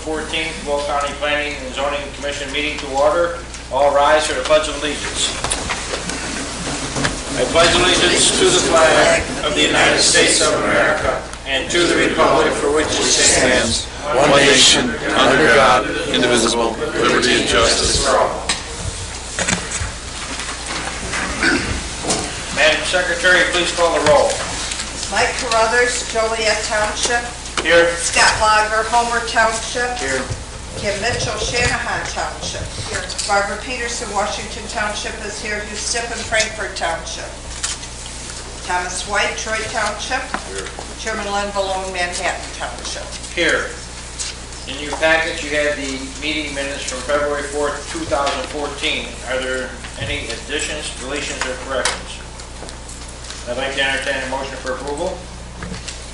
14th, Will County Planning and Zoning Commission meeting to order. All rise for the Pledge of Allegiance. I pledge allegiance to the flag of the United States of America and to the republic for which it stands, one nation, under God, indivisible, with liberty and justice for all. Madam Secretary, please call the roll. Mike Carruthers, Joliet Township. Here. Scott Lager, Homer Township. Here. Kim Mitchell, Shanahan Township. Here. Barbara Peterson, Washington Township is here. Hugh Stippen, Frankfurt Township. Thomas White, Troy Township. Here. Chairman Len Valone, Manhattan Township. Here. In your package, you have the meeting minutes from February 4th, 2014. Are there any additions, deletions, or corrections? I'd like to entertain a motion for approval.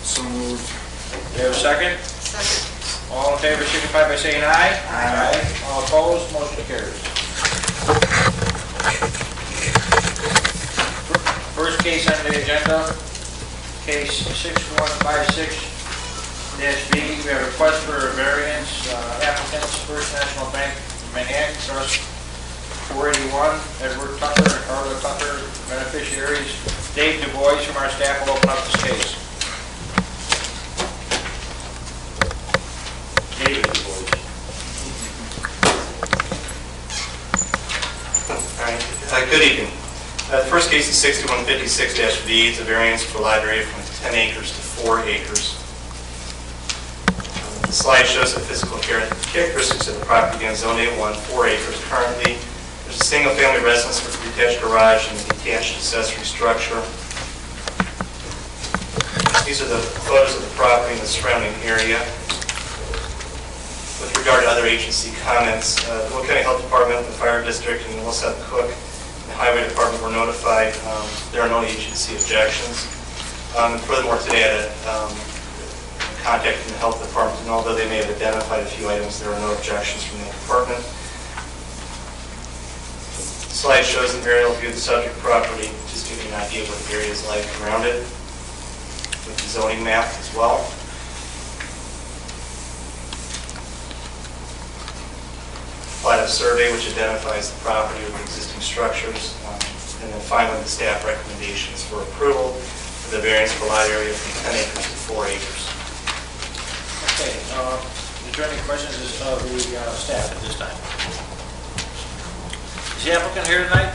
So moved. Do you have a second? Second. All in favor signify by saying aye. Aye. All opposed, motion carries. First case on the agenda, case 6156-B. We have a request for a variance. Applicants, First National Bank, Manhattan Trust, 481, Edward Tucker and Carla Tucker, beneficiaries. Dave Du Bois from our staff will open up this case. David Du Bois. All right. Good evening. The first case is 6156-V. It's a variance for lot area from 10 acres to 4 acres. The slide shows the physical characteristics of the property. Again, zone A1, 4 acres. Currently, there's a single-family residence with a detached garage and a detached accessory structure. These are the photos of the property and the surrounding area. With regard to other agency comments, the Will County Health Department, the Fire District, and Wilseth Cook, and the Highway Department were notified. There are no agency objections. And furthermore, today I had contacted the Health Department, and although they may have identified a few items, there are no objections from the department. The slide shows an aerial view of the subject property, just to give you an idea of what the area is like around it, with the zoning map as well. Plat of survey, which identifies the property with existing structures, and then finally the staff recommendations for approval for the variance for lot area from 10 acres to 4 acres. Okay, is there any questions of the staff at this time? Is the applicant here tonight?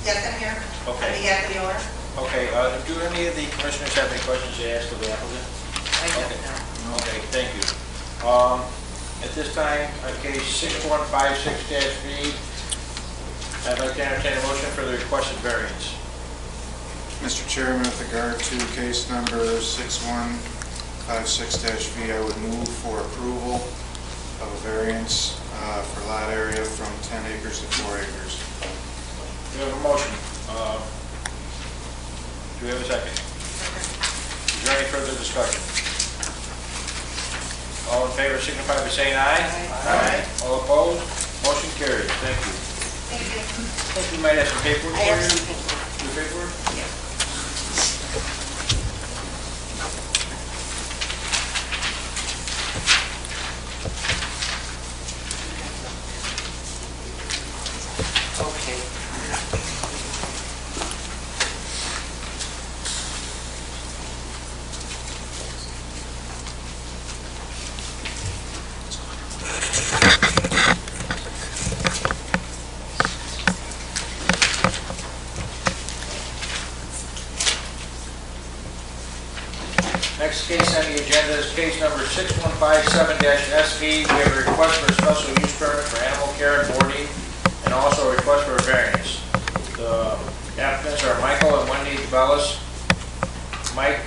Yes, I'm here. Okay. The owner. Okay, do any of the commissioners have any questions to ask of the applicant? I don't know. Okay, thank you. At this time, on case 6156-B, I'd like to entertain a motion for the requested variance. Mr. Chairman, with regard to case number 6156-V, I would move for approval of a variance for lot area from 10 acres to 4 acres. We have a motion. Do we have a second? Is there any further discussion? All in favor signify by saying aye. Aye. All opposed? Motion carries. Thank you. Thank you. I think we might have some paperwork for you. I have some paperwork. Your paperwork? Yeah. Okay. Next case on the agenda is case number 6157-SV. We have a request for a special use permit for animal care and boarding, and also a request for a variance. The applicants are Michael and Wendy Bellis. Mike,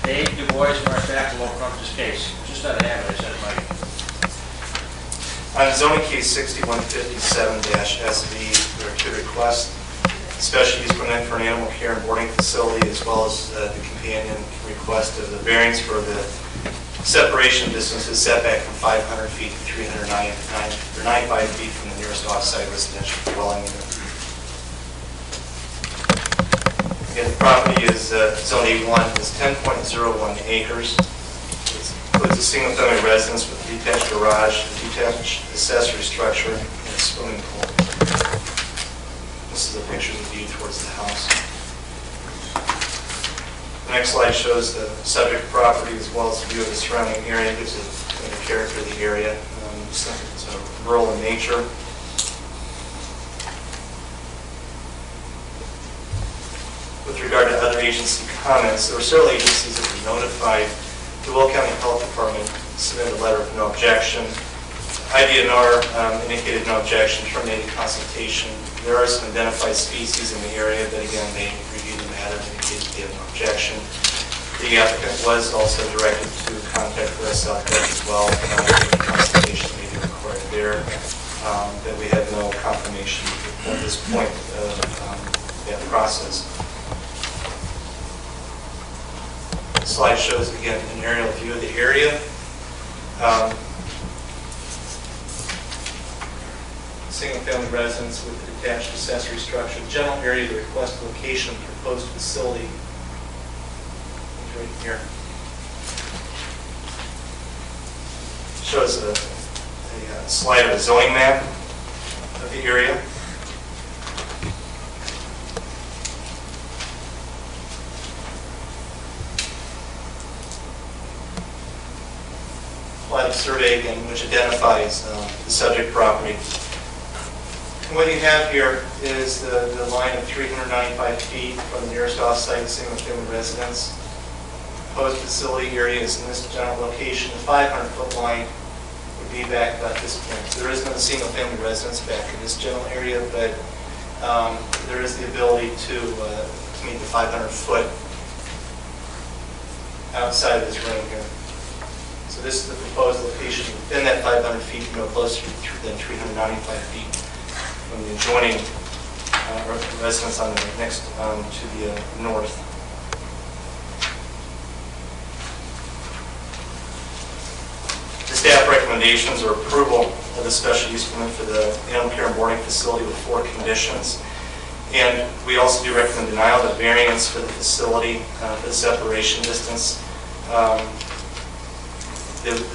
Dave Du Bois from our staff will open up this case. Just out of habit, I said Mike. On zoning case 6157-SV, there are two requests. Special use permit for an animal care and boarding facility, as well as the companion request of the variance for the separation distances setback from 500 feet to 395 feet from the nearest off-site residential dwelling unit. Again, the property is zone A1, is 10.01 acres. It's includes a single-family residence with a detached garage, a detached accessory structure, and a swimming pool. This is a picture of the view towards the house. The next slide shows the subject property as well as a view of the surrounding area. It gives it the character of the area. It's rural in nature. With regard to other agency comments, there were several agencies that were notified. The Will County Health Department submitted a letter of no objection. IDNR indicated no objection, terminated consultation. There are some identified species in the area, but again, they reviewed the matter and indicated they have no objection. The applicant was also directed to contact the Southwest as well. Consultation may be required there, but we had no confirmation at this point of that process. The slide shows again an aerial view of the area. Single-family residence with a detached accessory structure. General area to request location, proposed facility. It's right here. Shows a slide of a zoning map of the area. Plotted survey again, which identifies the subject property. And what you have here is the line of 395 feet from the nearest off-site single-family residence. Proposed facility area is in this general location. The 500-foot line would be back about this point. There is no single-family residence back in this general area, but there is the ability to meet the 500-foot outside of this ring here. So this is the proposed location within that 500 feet, no closer than 395 feet from the adjoining residence on the next to the north. The staff recommendations are approval of the special use permit for the animal care and boarding facility with 4 conditions. And we also do recommend denial of the variance for the facility for the separation distance.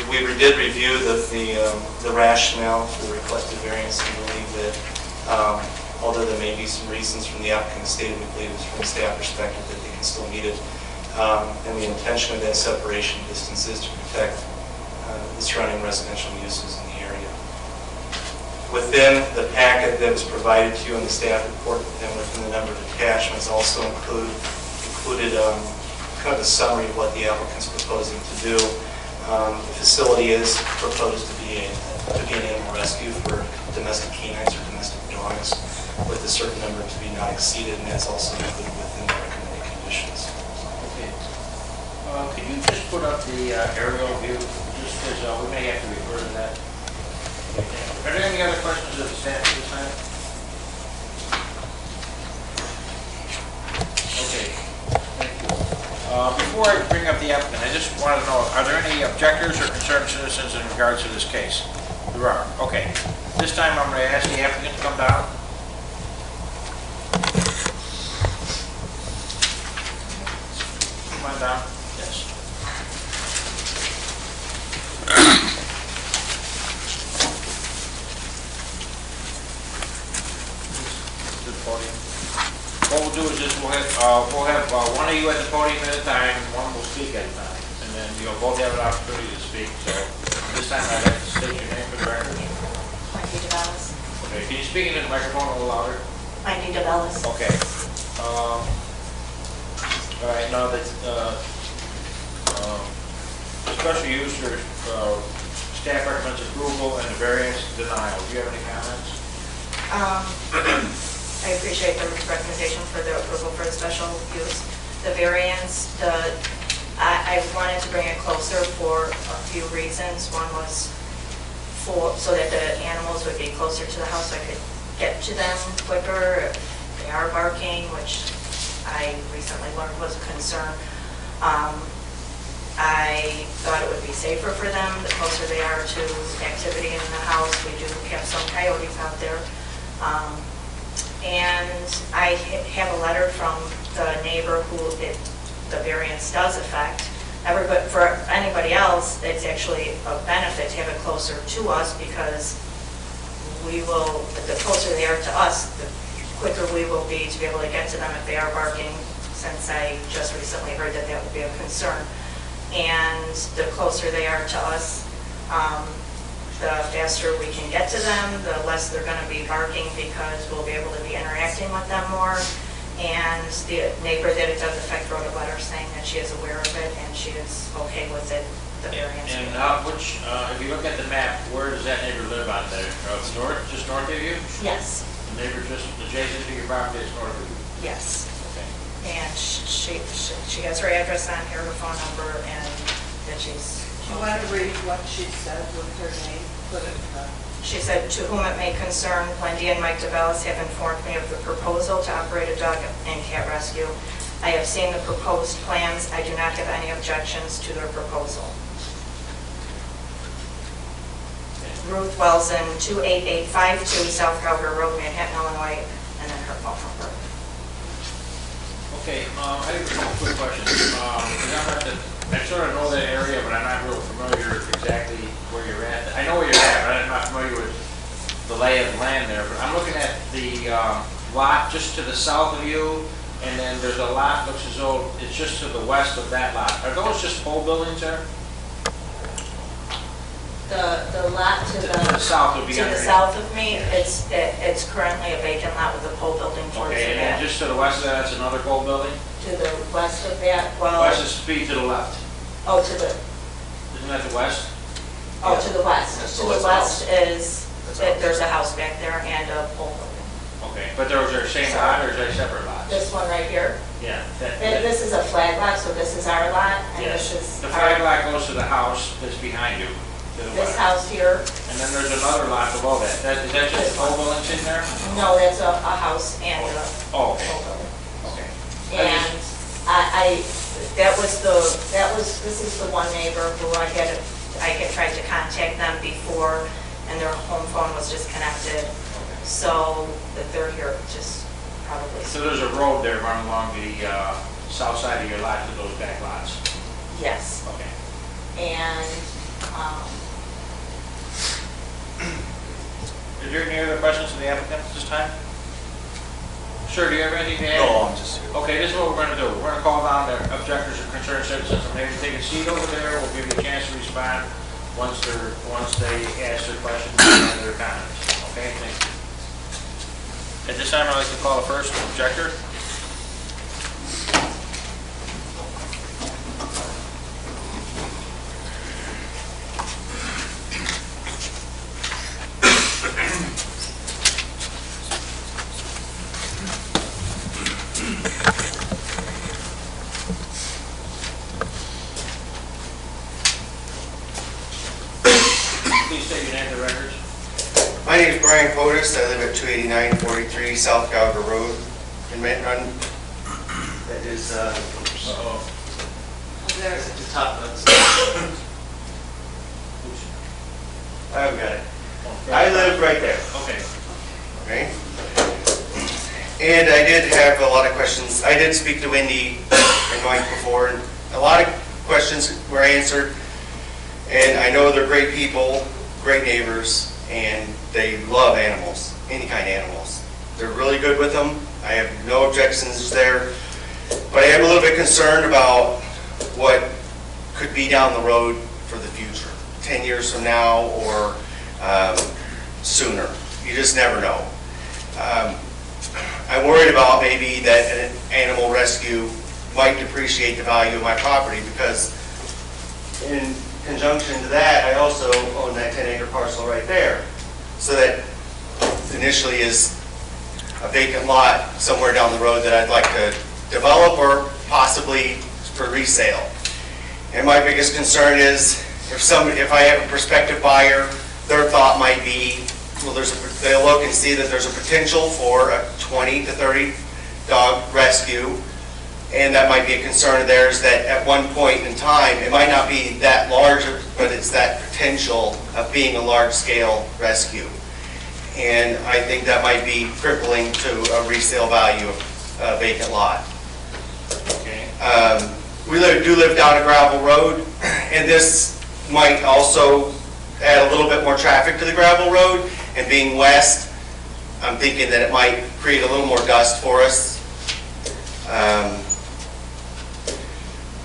We did review the rationale for the requested variance and believe that although there may be some reasons from the applicant stated, we believe it's from a staff perspective that they can still meet it. And the intention of that separation distance is to protect the surrounding residential uses in the area. Within the packet that was provided to you in the staff report and within the number of attachments also included kind of a summary of what the applicant's proposing to do. The facility is proposed to be an animal rescue for domestic canines or domestic dogs with a certain number to be not exceeded, and that's also included within the recommended conditions. Okay. Could you just put up the aerial view, just because we may have to refer to that? Are there any other questions of the staff at this time? Okay. Thank you. Before I bring up the applicant, I just want to know, are there any objectors or concerned citizens in regards to this case? There are. Okay. This time I'm going to ask the applicant to come down. Come on down. Yes. To the podium. What we'll do is just we'll have one of you at the podium at a time, and one will speak at a time, and then you'll both have an opportunity to speak. So this time I'd like to state your name for the record. Wendy DeBellis. Okay, can you speak into the microphone a little louder? Wendy DeBellis. Okay. All right, now that special use or staff recommends approval and the variance denial. Do you have any comments? I appreciate the recommendation for the approval for the special use. The variance, I wanted to bring it closer for a few reasons. One was so that the animals would be closer to the house, so I could get to them quicker if they are barking, which I recently learned was a concern. I thought it would be safer for them the closer they are to activity in the house. We do have some coyotes out there. And I have a letter from the neighbor who the variance does affect. everybody, for anybody else, it's actually a benefit to have it closer to us because we will, the closer they are to us, the quicker we will be to be able to get to them if they are barking, since I just recently heard that that would be a concern. And the closer they are to us, the faster we can get to them, the less they're going to be barking because we'll be able to be interacting with them more. And the neighbor that it does affect wrote a letter saying that she is aware of it and she is okay with it, the variance. And if you look at the map, where does that neighbor live on there? North, just north of you? Yes, The neighbor just adjacent to your property is north of you? yes. Okay. And she has her address on here, her phone number, and that she's. You want to read what she said with her name? Put it, She said, "To whom it may concern, Wendy and Mike DeBellis have informed me of the proposal to operate a dog and cat rescue. I have seen the proposed plans. I do not have any objections to their proposal." Ruth Welson, 28852 South Calgary Road, Manhattan, Illinois, and then her phone number. Okay, I have a quick question. 'Cause I sort of know that area, but I'm not real familiar exactly where you're at. I know where you're at, but I'm not familiar with the lay of the land there. But I'm looking at the lot just to the south of you, and then there's a lot, looks as though it's just to the west of that lot. Are those just pole buildings there? The lot to To the south would be to the underneath. south of me, it's currently a vacant lot with a pole building towards Okay, the and then back. just to the west of that, it's another pole building? To the west of that, well, West is speed to the left. oh, to the, Isn't that the west? oh, to the west. That's To the the west west is, That's ours. there's a house back there and a pole building. Okay, but those are same lot or is that separate lots? This one right here, Yeah. this is a flag lot, so this is our lot, and Yes, this is the flag our, lot goes to the house that's behind you, to the this west. house here. And then there's another lot below that. Is that just pole buildings in there? No, that's a house and a Oh, okay, pole building. okay. And this is the one neighbor who I had tried to contact them before, and their home phone was disconnected. So that they're here, just probably. So there's a road there running along the south side of your lot to those back lots? Yes, Okay. and, Is there any other questions of the applicant at this time? Sir, do you have anything to add? No, I'm just here. Okay, this is what we're going to do. We're going to call down the objectors and concerned citizens, and maybe take a seat over there. We'll give you a chance to respond once they ask their questions and their comments. Okay, thank you. At this time, I'd like to call the first objector. Please state your name to the records. My name is Brian Potus. I live at 28943 South Calgary Road in Manhattan. That is, Uh-oh. there's, the top of I haven't got it. I live right there, Okay. okay? And I did have a lot of questions. I did speak to Wendy and Mike before, and a lot of questions were answered. And I know they're great people, great neighbors, and they love animals, any kind of animals. They're really good with them. I have no objections there. But I am a little bit concerned about what could be down the road for the future, 10 years from now or sooner. You just never know. I'm worried about maybe that an animal rescue might depreciate the value of my property because in conjunction to that, I also own that 10-acre parcel right there. So that initially is a vacant lot somewhere down the road that I'd like to develop or possibly for resale. And my biggest concern is if I have a prospective buyer, their thought might be, well, they'll look and see that there's a potential for a 20 to 30 dog rescue. And that might be a concern of theirs that at one point in time, it might not be that large, but it's that potential of being a large-scale rescue. And I think that might be crippling to a resale value of a vacant lot. Okay. do live down a gravel road, and this might also add a little bit more traffic to the gravel road, and being west, I'm thinking that it might create a little more dust for us.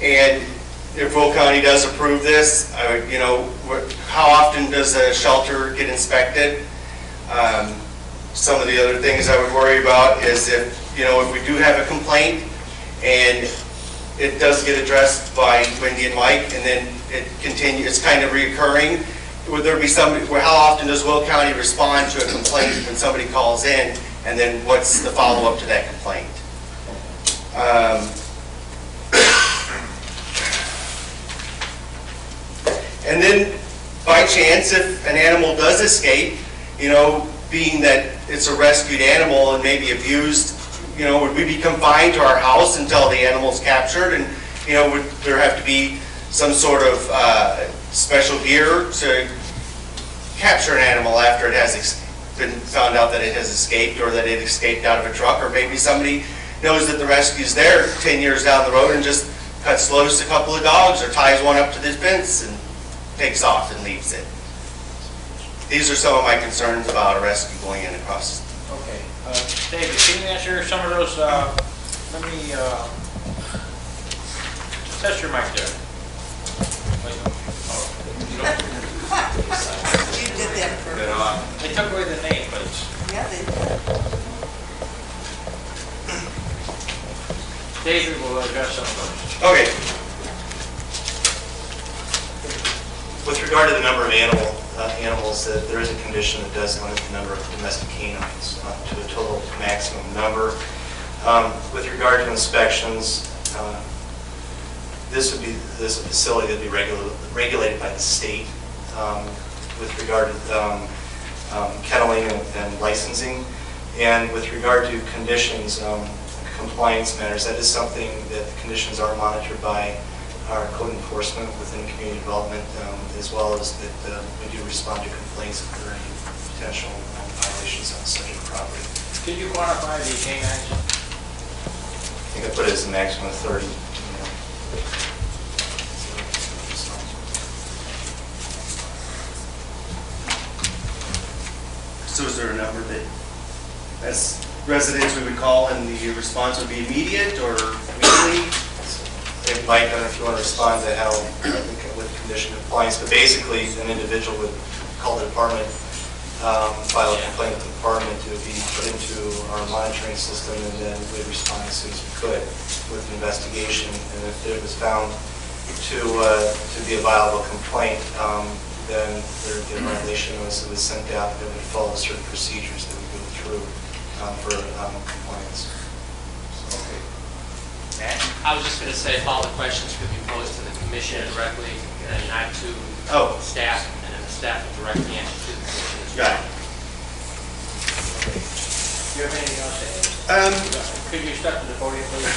And if Will County does approve this, I would, how often does a shelter get inspected? Some of the other things I would worry about is if we do have a complaint and it does get addressed by Wendy and Mike, and then it's kind of reoccurring, would there be how often does Will County respond to a complaint when somebody calls in, and then what's the follow-up to that complaint? And then, by chance, if an animal does escape, being that it's a rescued animal and maybe abused, would we be confined to our house until the animal's captured? And, would there have to be some sort of special gear to capture an animal after it has been found out that it has escaped, or that it escaped out of a truck? Or maybe somebody knows that the rescue's there 10 years down the road and just cuts loose a couple of dogs, or ties one up to this fence and takes off and leaves it. These are some of my concerns about a rescue going in across. Okay. David, can you answer some of those? Let me test your mic there. You did that for, They took away the name, but it's... yeah, they, David will address some of those. Okay. With regard to the number of animals, there is a condition that does limit the number of domestic canines to a total maximum number. With regard to inspections, this is a facility that would be regulated by the state. With regard to kenneling and licensing, and with regard to conditions, compliance matters, that is something that the conditions are monitored by our code enforcement within community development, as well as that we do respond to complaints if there are any potential violations on subject property. Could you quantify the canines? I think I put it as a maximum of 30. So is there a number that, as residents, we would call and the response would be immediate or weekly? Mike, I don't know if you want to respond to how, with condition compliance, but basically an individual would call the department, file a complaint with the department, it would be put into our monitoring system, and then we'd respond as soon as we could with an investigation. And if it was found to be a viable complaint, then there would be a violation notice that was sent out that would follow certain procedures that we go through for compliance. I was just going to say all the questions could be posed to the commission directly, and not to staff, and then the staff would directly answer to the commission. Got it. Do you have anything else to add? Could you step to the podium, please?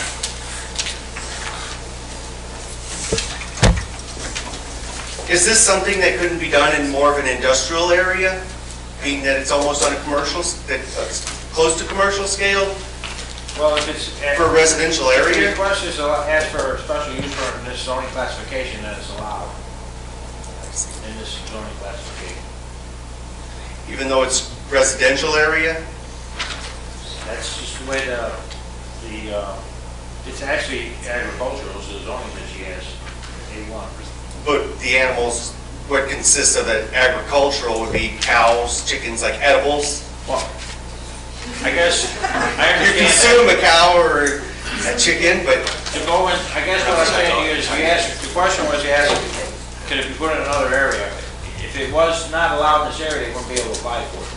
Is this something that couldn't be done in more of an industrial area, being that it's almost on a commercial, close to commercial scale? Well, if it's... For a residential If the area? request is asked for a special use permit in this zoning classification, then it's allowed in this zoning classification. Even though it's residential area? That's just the way it's actually agricultural, so the zoning that she has, A1. But the animals, what consists of it, agricultural would be cows, chickens, like edibles? Well, I guess, I You understand consume a cow or a chicken, but to go in, I guess what I'm saying to you is, the question was asked, could it be put in another area? If it was not allowed in this area, they wouldn't be able to apply for it.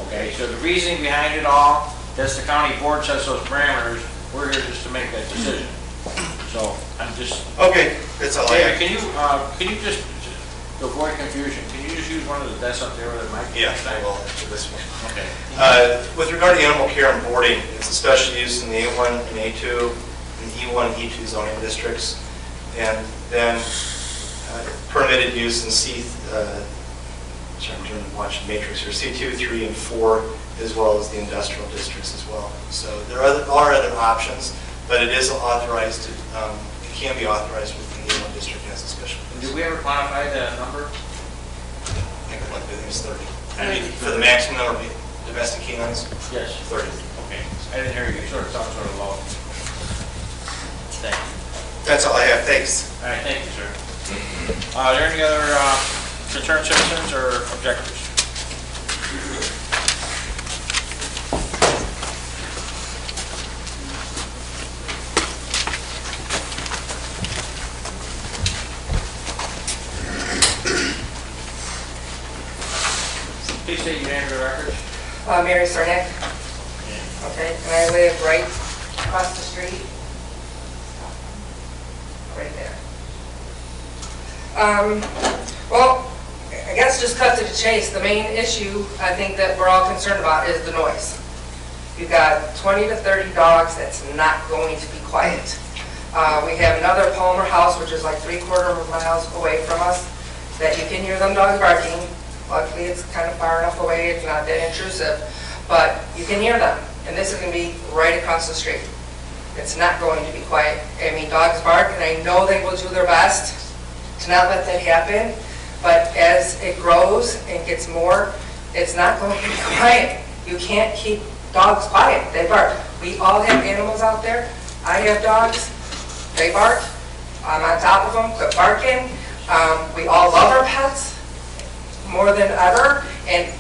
Okay, so the reasoning behind it all, that's the county board sets those parameters, we're here just to make that decision. So, I'm just, okay, that's all I David, have. can you just, to avoid confusion, can you just use one of the desks up there with the mic? Yeah, I will answer this one. Okay. With regard to animal care and boarding, it's a special use in the A1 and A2 and E1 and E2 zoning districts, and then permitted use in I'm watching Matrix here, C2, 3, and 4, as well as the industrial districts as well. So there are other options, but it is authorized to can be authorized within the A1 district as a special use. Did we ever quantify the number? I think it's 30. I mean, for the maximum number of domestic canines, Yes. 30. Okay. I didn't hear you, you sort of sounded sort of low. Thank you. That's all I have, thanks. All right, thank you, sir. Are there any other concerned citizens or objectors? Please state your name for the record. Mary Cernak. Okay, and I live right across the street. Right there. Well, I guess just cut to the chase. The main issue I think that we're all concerned about is the noise. You've got 20 to 30 dogs that's not going to be quiet. We have another Palmer house, which is like 3/4 miles away from us, that you can hear them dogs barking. Luckily, it's kind of far enough away, it's not that intrusive, but you can hear them. And this is going to be right across the street. It's not going to be quiet. I mean, dogs bark, and I know they will do their best to not let that happen, but as it grows and gets more, it's not going to be quiet. You can't keep dogs quiet. They bark. We all have animals out there. I have dogs. They bark. I'm on top of them, quit barking. We all love our pets more than ever, and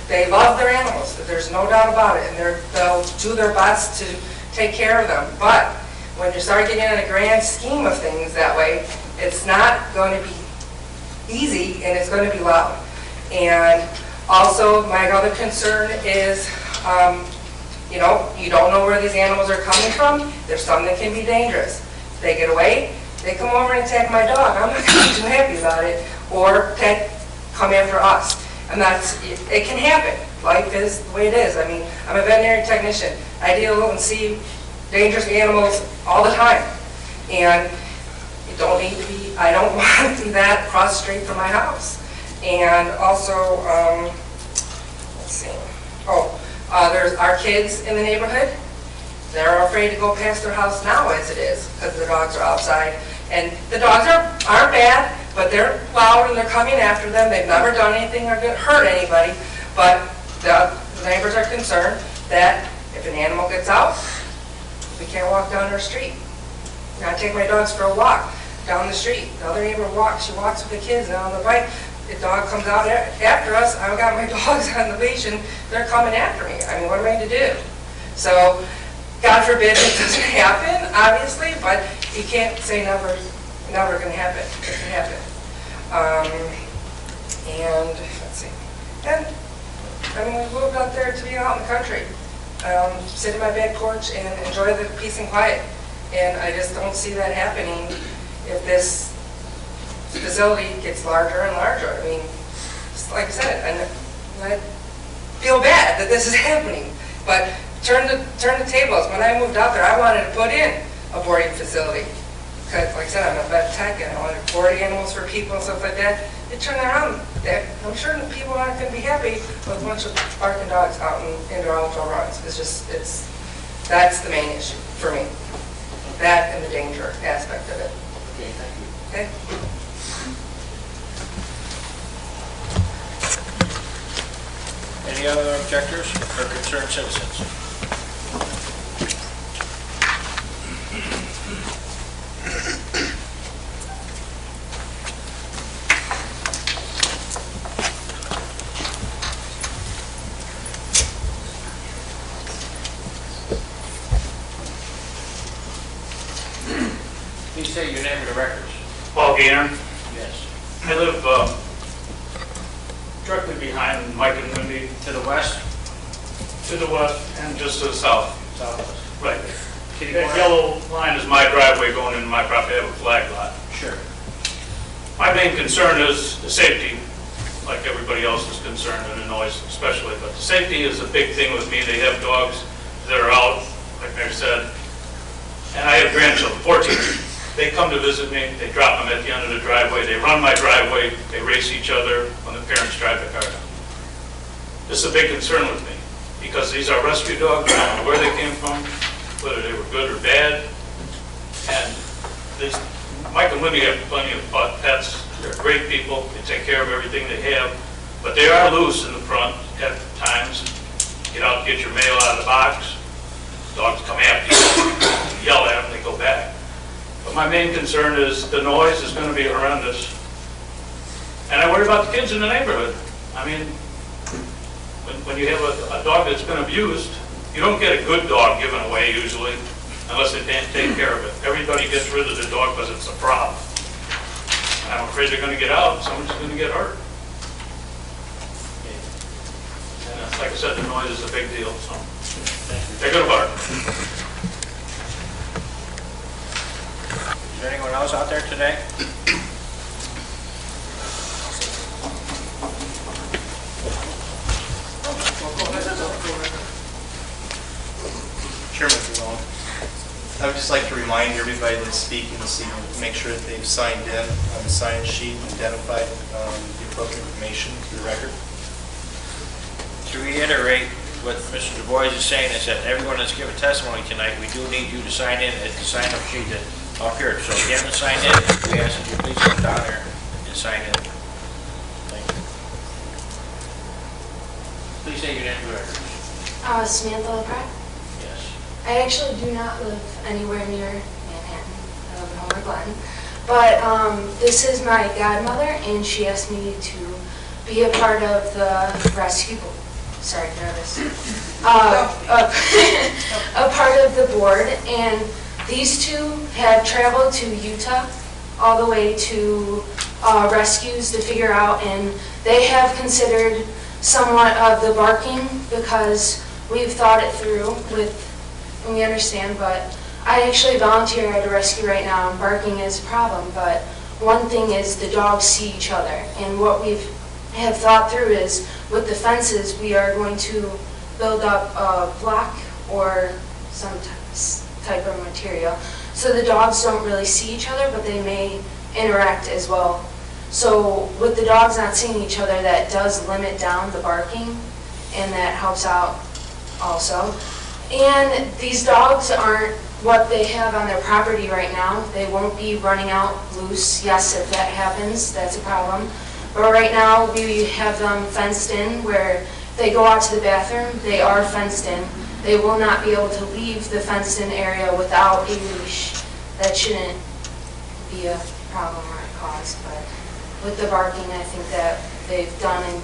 they love their animals. There's no doubt about it, and they'll do their best to take care of them. But when you start getting in a grand scheme of things that way, it's not going to be easy, and it's going to be loud. And also, my other concern is, you don't know where these animals are coming from. There's some that can be dangerous. They get away, they come over and attack my dog. I'm not going to be too happy about it. Or come after us. And it can happen. Life is the way it is. I mean, I'm a veterinary technician. I deal and see dangerous animals all the time. And you don't need to be, I don't want to see that across the street from my house. And also, let's see. There's our kids in the neighborhood. They're afraid to go past their house now as it is, because the dogs are outside. And the dogs aren't bad, but they're loud and they're coming after them. They've never done anything or hurt anybody. But the neighbors are concerned that if an animal gets out, we can't walk down our street. I take my dogs for a walk down the street. The other neighbor walks. She walks with the kids and on the bike. The dog comes out after us. I've got my dogs on the leash and they're coming after me. I mean, what am I to do? So, God forbid it doesn't happen, obviously, but you can't say never going to happen. It can happen. And let's see. And I mean, we moved out there to be out in the country, sit in my back porch and enjoy the peace and quiet. And I just don't see that happening if this facility gets larger and larger. I mean, like I said, I feel bad that this is happening, but turn the tables. When I moved out there, I wanted to put in a boarding facility. Because, like I said, I'm a vet tech and I wanted to board animals for people and stuff like that. It turned around. I'm sure the people aren't going to be happy with a bunch of barking dogs out in indoor outdoor runs. That's the main issue for me. That and the danger aspect of it. Okay, thank you. Okay? Any other objectors or concerned citizens? Please say your name and the records. Paul Gaynor. Yes. I live directly behind Mike and Wendy, To the west? to the west and just to the south. Southwest. Right. Kitty That corner? yellow line is my driveway going into my property. I have a flag lot. Sure. My main concern is the safety, like everybody else is concerned, and the noise especially. But the safety is a big thing with me. They have dogs that are out, like I said, and I have grandchildren, 14. They come to visit me, they drop them at the end of the driveway, they run my driveway, they race each other when the parents drive the car down. This is a big concern with me, because these are rescue dogs, I don't know where they came from, whether they were good or bad, and Mike and Libby have plenty of pets. They're great people. They take care of everything they have. But they are loose in the front at times. Get out, get your mail out of the box. Dogs come after you, yell at them, they go back. But my main concern is the noise is going to be horrendous. And I worry about the kids in the neighborhood. I mean, when you have a dog that's been abused, you don't get a good dog given away usually, unless they can't take care of it. Everybody gets rid of the dog because it's a problem. And I'm afraid they're going to get out and someone's going to get hurt. And like I said, the noise is a big deal, so they're going to bark. Is there anyone else out there today? Chairman Malone, I would just like to remind everybody that's speaking this evening to make sure that they've signed in on the sign sheet and identified the appropriate information to the record. To reiterate, what Mr. Du Bois is saying is that everyone that's given testimony tonight, we do need you to sign in at the sign-up sheet up here. So if you haven't signed in, we ask that you please come down here and sign in. Thank you. Please state your name for the record. Samantha LaPratt. Yes. I actually do not live anywhere near Manhattan. I live in Homer Glen. But this is my godmother, and she asked me to be a part of the rescue. Sorry, nervous. A part of the board, and these two have traveled to Utah all the way to rescues to figure out, and they have considered somewhat of the barking because we've thought it through and we understand, but I actually volunteer at a rescue right now, and barking is a problem, but one thing is the dogs see each other, and what we have thought through is with the fences, we are going to build up a block or some type of material so the dogs don't really see each other, but they may interact as well. So with the dogs not seeing each other, that does limit down the barking, and that helps out also. And these dogs aren't what they have on their property right now. They won't be running out loose. Yes, if that happens, that's a problem. But right now, we have them fenced in where they go out to the bathroom, they are fenced in. They will not be able to leave the fenced-in area without a leash. That shouldn't be a problem or a cause, but with the barking, I think that they've done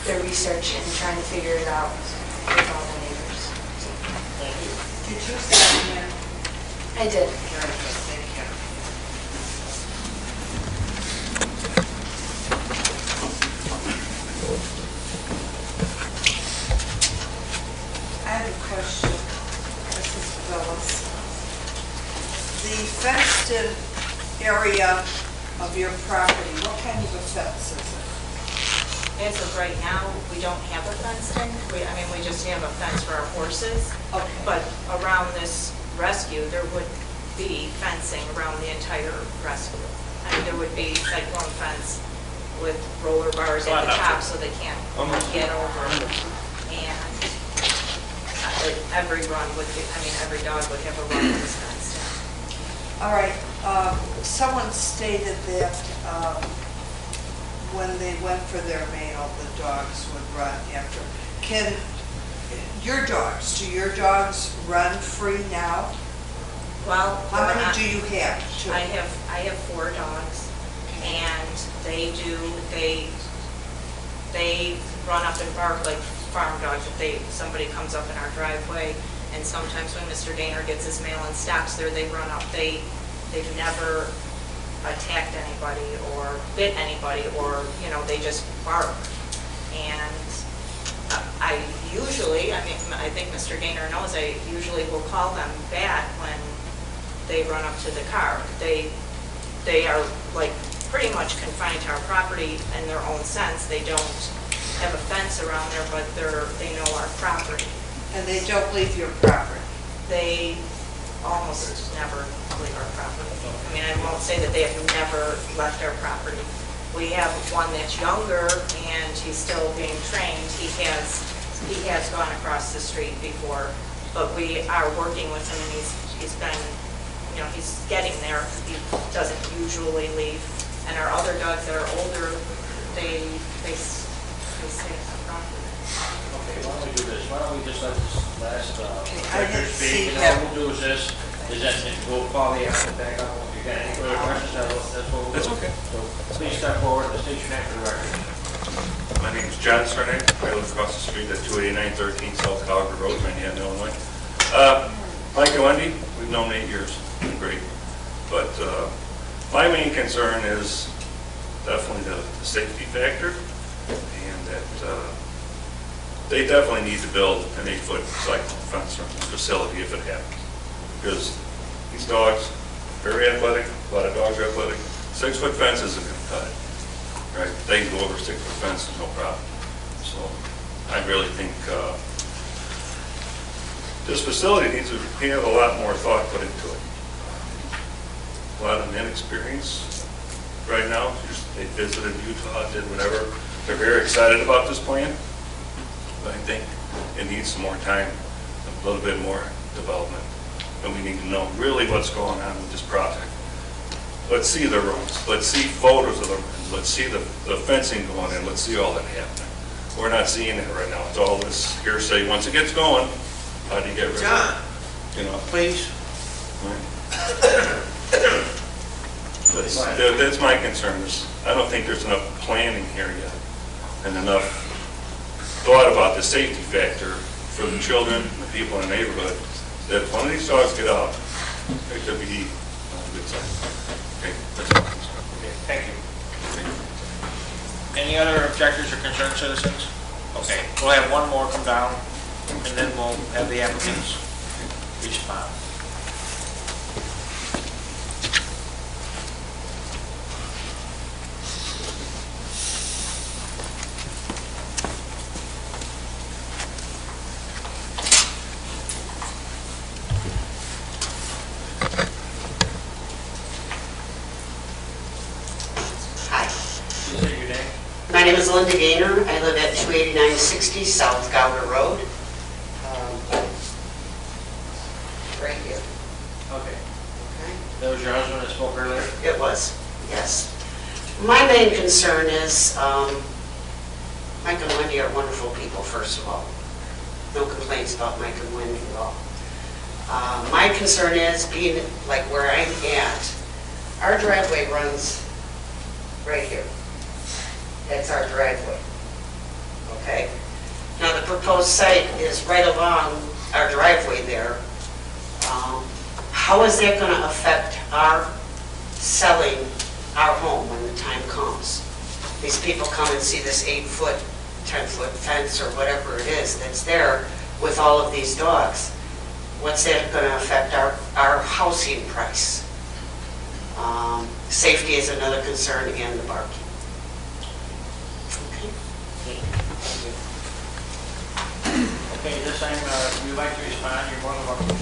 their research and trying to figure it out with all the neighbors. Thank you. Did you sign in? I did. Very good, thank you. I have a question, Mrs. Phyllis. The fenced-in area of your property, what kind of a fence is it? As of right now, we don't have a fence in. We just have a fence for our horses. Okay. But around this rescue, there would be fencing around the entire rescue. There would be like one fence with roller bars at the top so they can't get over. And every run would be, every dog would have a run with this fenced in. All right, someone stated that when they went for their mail, the dogs would run after. Do your dogs run free now? Well, How many do you have? Two. I have 4 dogs, and they run up and bark like farm dogs if somebody comes up in our driveway. And sometimes when Mr. Daner gets his mail and stops there, they run up. They've never attacked anybody or bit anybody, or they just bark. And I think Mr. Daner knows, I usually will call them back when they run up to the car. They are like pretty much confined to our property in their own sense. They don't have a fence around there, but they know our property. And they don't leave your property? They almost never leave our property. I won't say that they have never left our property. We have one that's younger, and he's still being trained. He has gone across the street before, but we are working with him, and he's been he's getting there. He doesn't usually leave. And our other dogs that are older, they stay on the property. Okay, why don't we do this? Why don't we just let this last I director didn't see speak, and him. all we'll do is this, is that we'll call the applicant back up. If you got any further questions, that's what we'll do. That's okay. So please step forward and state your name for the record. My name is John Cernak. I live across the street at 28913 South Calgary Road, Manhattan, Illinois. Mike and Wendy, we've known 8 years. Great. But my main concern is definitely the safety factor, and that they definitely need to build an 8-foot cyclone fence facility if it happens. Because these dogs, very athletic, a lot of dogs are athletic. 6-foot fence isn't going to cut it. Right? They can go over 6-foot fence, no problem. So I really think this facility needs to have a lot more thought put into it. A lot of inexperience right now. They visited Utah, did whatever. They're very excited about this plan, but I think it needs some more time, a little bit more development. And we need to know really what's going on with this project. Let's see the rooms. Let's see photos of the rooms. Let's see the fencing going in. Let's see all that happening. We're not seeing it right now. It's all this hearsay. Once it gets going, how do you get rid of it? John, You know. please. That's my concern. I don't think there's enough planning here yet and enough thought about the safety factor for the children and the people in the neighborhood, that if one of these dogs get out, it could be a good sign. Okay, that's my concern. Okay, thank you. Any other objectors or concerned citizens? Okay, we'll have one more come down, and then we'll have the applicants respond. Hi, Please state your name. my name is Linda Gaynor. I live at 28960 South Gowder Road. Right here. Okay. Okay. That was your husband that spoke earlier? It was, yes. My main concern is, Mike and Wendy are wonderful people, first of all. No complaints about Mike and Wendy at all. My concern is, being like where I'm at, our driveway runs right here. That's our driveway. Okay? Now, the proposed site is right along our driveway there. How is that going to affect our selling our home when the time comes? These people come and see this 8-foot, 10-foot fence or whatever it is that's there with all of these dogs. What's that going to affect our housing price? Safety is another concern, and the barking. Okay. Okay, this time, if you'd like to respond, you're more than welcome.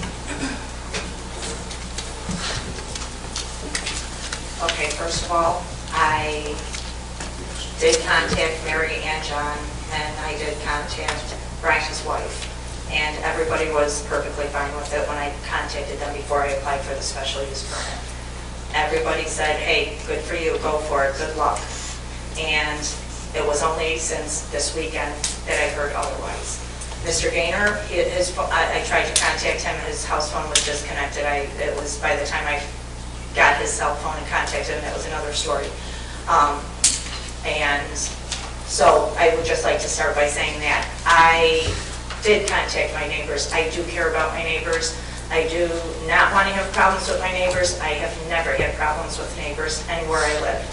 Okay, first of all, I did contact Mary and John, and I did contact Brian's wife, and everybody was perfectly fine with it when I contacted them before I applied for the special use permit. Everybody said, hey, good for you, go for it, good luck. And it was only since this weekend that I heard otherwise. Mr. Gaynor, I tried to contact him, his house phone was disconnected. It was by the time I got his cell phone and contacted him, that was another story. And so I would just like to start by saying that I did contact my neighbors. I do care about my neighbors. I do not want to have problems with my neighbors. I have never had problems with neighbors anywhere I lived.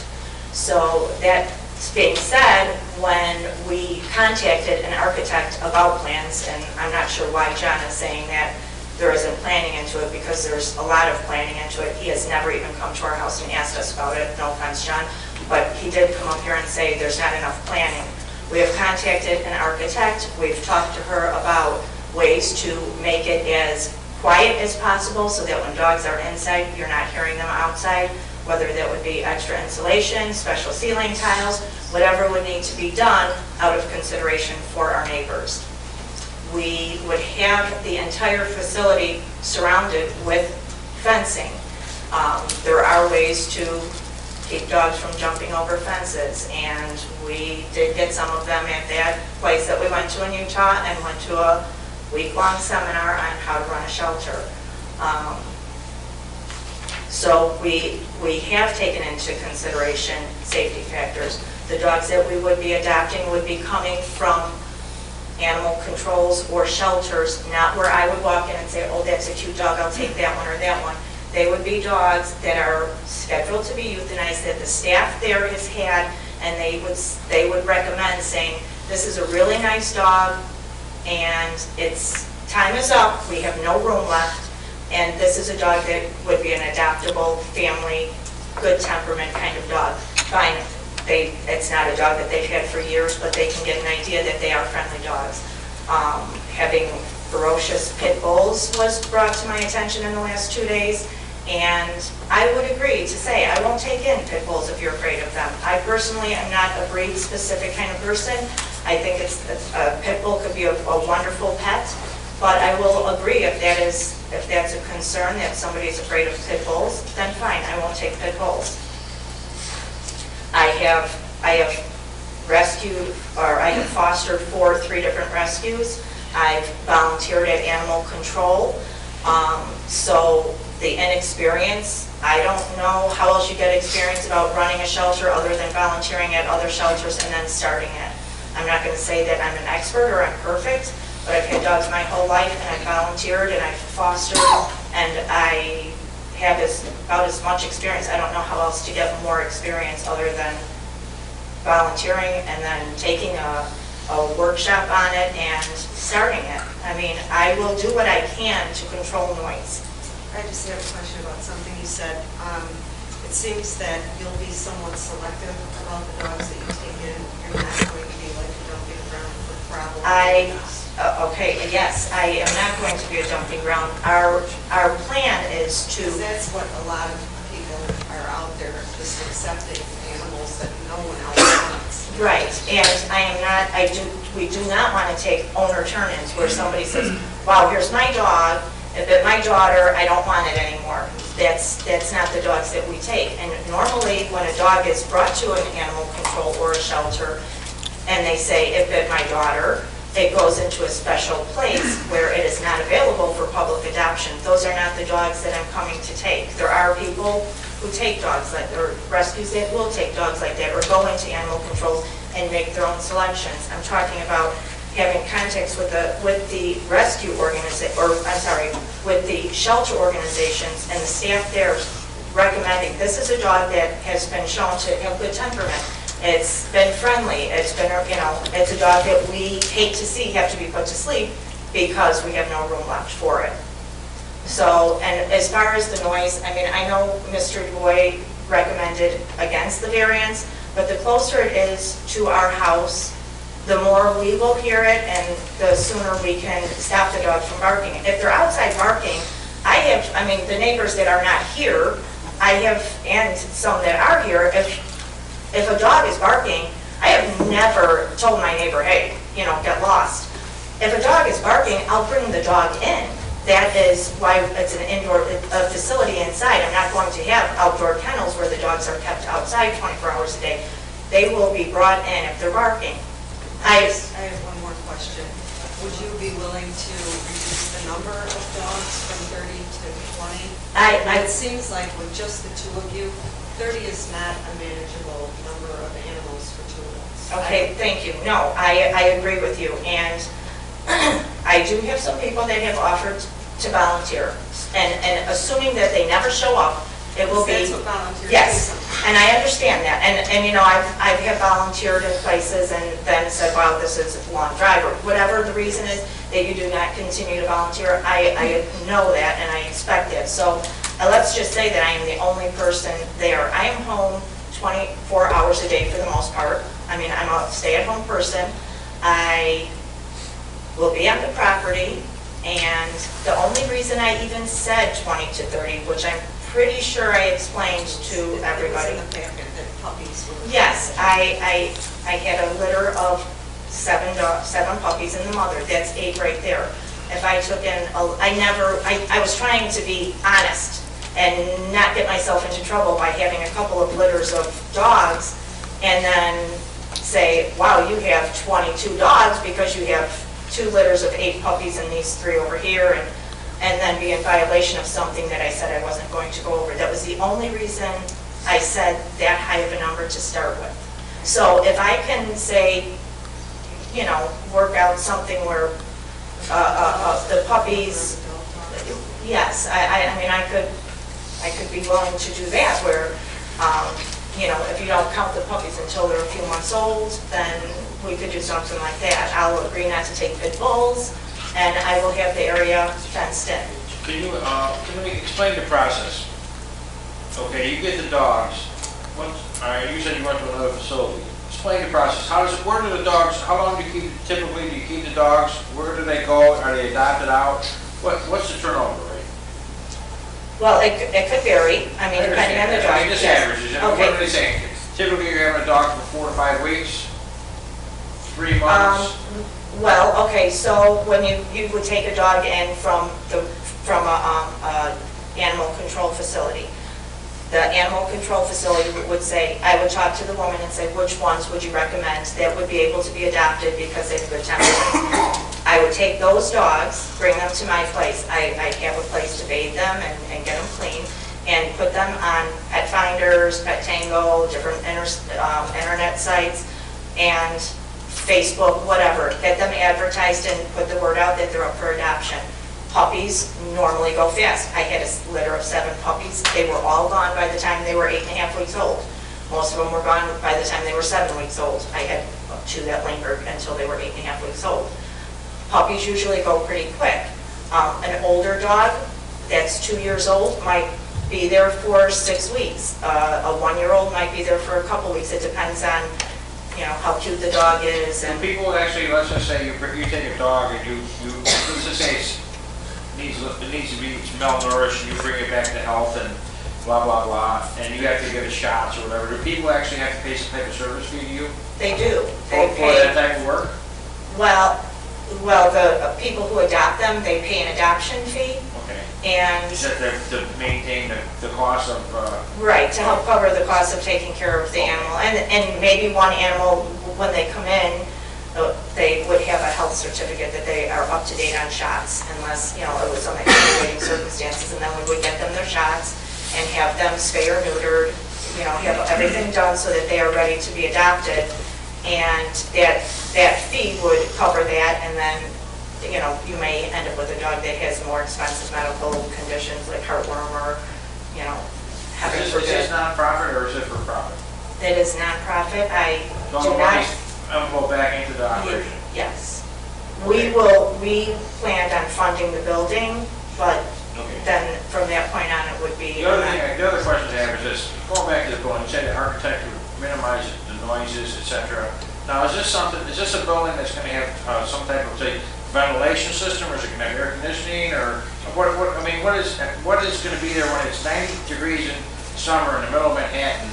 So that being said, when we contacted an architect about plans, and I'm not sure why John is saying that there isn't planning into it, because there's a lot of planning into it. He has never even come to our house and asked us about it. No offense, John. But he did come up here and say there's not enough planning. We have contacted an architect. We've talked to her about ways to make it as quiet as possible so that when dogs are inside, you're not hearing them outside, whether that would be extra insulation, special ceiling tiles, whatever would need to be done out of consideration for our neighbors. We would have the entire facility surrounded with fencing. There are ways to keep dogs from jumping over fences, and we did get some of them at that place that we went to in Utah, and went to a week-long seminar on how to run a shelter. So we have taken into consideration safety factors. The dogs that we would be adopting would be coming from animal controls or shelters, not where I would walk in and say, oh, that's a cute dog, I'll take that one or that one. They would be dogs that are scheduled to be euthanized, that the staff there has had, and they would recommend saying, this is a really nice dog, and its time is up, we have no room left, and this is a dog that would be an adoptable, family, good temperament kind of dog. Fine, it's not a dog that they've had for years, but they can get an idea that they are friendly dogs. Having ferocious pit bulls was brought to my attention in the last 2 days, and I would agree to say I won't take in pit bulls if you're afraid of them. I personally am not a breed-specific kind of person. I think a pit bull could be a wonderful pet, but I will agree if that's a concern that somebody's afraid of pit bulls, then fine, I won't take pit bulls. I have rescued, or I have fostered 3 different rescues. I've volunteered at animal control. So the inexperience, I don't know how else you get experience about running a shelter other than volunteering at other shelters and then starting it. I'm not going to say that I'm an expert or I'm perfect, but I've had dogs my whole life, and I've volunteered and I've fostered, and I have about as much experience. I don't know how else to get more experience other than volunteering and then taking a workshop on it and starting it. I mean, I will do what I can to control noise. I just have a question about something you said. It seems that you'll be somewhat selective about the dogs that you take in. You're not going to be like a dumping ground for problem. Okay, yes, I am not going to be a dumping ground. Our plan is to... Because that's what a lot of people are out there, just accepting animals that no one else wants. Right, and we do not want to take owner turn-ins where somebody says, wow, here's my dog, if it's my daughter, I don't want it anymore. That's not the dogs that we take. And normally, when a dog is brought to an animal control or a shelter, and they say, it bit my daughter, it goes into a special place where it is not available for public adoption. Those are not the dogs that I'm coming to take. There are people who take dogs like, or rescues that will take dogs like that, or go into animal control and make their own selections. I'm talking about having contacts with the rescue organization, or I'm sorry, with the shelter organizations and the staff there recommending, this is a dog that has been shown to have good temperament. It's been friendly. It's been, it's a dog that we hate to see have to be put to sleep because we have no room left for it. So, and as far as the noise, I mean, I know Mr. Boyd recommended against the variance, but the closer it is to our house, the more we will hear it and the sooner we can stop the dog from barking. If they're outside barking, the neighbors that are not here, and some that are here, if a dog is barking, I have never told my neighbor, hey, get lost. If a dog is barking, I'll bring the dog in. That is why it's an indoor facility inside. I'm not going to have outdoor kennels where the dogs are kept outside 24 hours a day. They will be brought in if they're barking. I have one more question. Would you be willing to reduce the number of dogs from 30 to 20? It seems like with just the 2 of you, 30 is not a manageable number of animals for 2 of us. Okay, thank you. No, I agree with you. And I do have some people that have offered to volunteer. And assuming that they never show up, it will be... That's what volunteers do. Yes, and I understand that. And I've have volunteered in places and then said, wow, this is a long drive, or whatever the reason is that you do not continue to volunteer. I know that and I expect it. So let's just say that I am the only person there. I am home 24 hours a day for the most part. I mean, I'm a stay-at-home person. I will be on the property, and the only reason I even said 20 to 30, which I'm pretty sure I explained to everybody. It was in the packet that puppies were... Yes, I had a litter of 7 puppies and the mother. That's 8 right there. If I took in, I was trying to be honest. and not get myself into trouble by having a couple of litters of dogs and then say, wow, you have 22 dogs because you have 2 litters of 8 puppies and these 3 over here, and then be in violation of something that I said I wasn't going to go over. That was the only reason I said that high of a number to start with. So if I can say, you know, work out something where the puppies, yes, I mean, I could be willing to do that where, you know, if you don't count the puppies until they're a few months old, then we could do something like that. I'll agree not to take pit bulls, and I will have the area fenced in. Can we explain the process? Okay, you get the dogs. You said you went to another facility. Explain the process. Where do the dogs, how long do you keep the dogs? Where do they go? Are they adopted out? What's the turnover rate? Well, it could vary. I mean, depending on the dog. I mean, just yes. averages. Okay. What are they saying? Typically, you're having a dog for 4 to 5 weeks, 3 months. Well, okay, so when you would take a dog in from a animal control facility, the animal control facility would say, I would talk to the woman and say, which ones would you recommend that would be able to be adopted because they have good temperaments? I would take those dogs, bring them to my place. I have a place to bathe them and get them clean, and put them on Pet Finders, Pet Tango, different internet sites, and Facebook, whatever. Get them advertised and put the word out that they're up for adoption. Puppies normally go fast. I had a litter of 7 puppies. They were all gone by the time they were 8.5 weeks old. Most of them were gone by the time they were 7 weeks old. I had 2 that lingered until they were 8.5 weeks old. Puppies usually go pretty quick. An older dog that's 2 years old might be there for 6 weeks. A 1-year-old might be there for a couple weeks. It depends on, you know, how cute the dog is. And people actually, let's just say you take a dog and let's just say it needs to be malnourished, and you bring it back to health and blah, blah, blah, and you have to give it shots or whatever. Do people actually have to pay some type of service fee to you? They do. For that type of work? Well, the people who adopt them, they pay an adoption fee. Okay. And Is that to maintain the cost of... right, to help cover the cost of taking care of the animal. And maybe one animal, when they come in, they would have a health certificate that they are up to date on shots, unless, you know, it was some extenuating circumstances, and then we would get them their shots and have them spay or neutered, you know, have everything done so that they are ready to be adopted. And that fee would cover that, and then, you know, you may end up with a dog that has more expensive medical conditions like heartworm or, you know, heaven Is forbid. this non-profit or is it for profit? It is nonprofit. I So do the not. money's go back into the operation? Yes. Okay. We planned on funding the building, but Okay. then from that point on, it would be. The other question I have is this, going back to the building, you said the architect would minimize the noises, et cetera. Now, is this a building that's going to have some type of, say, ventilation system, or is it going to have air conditioning, or what is going to be there when it's 90 degrees in summer in the middle of Manhattan,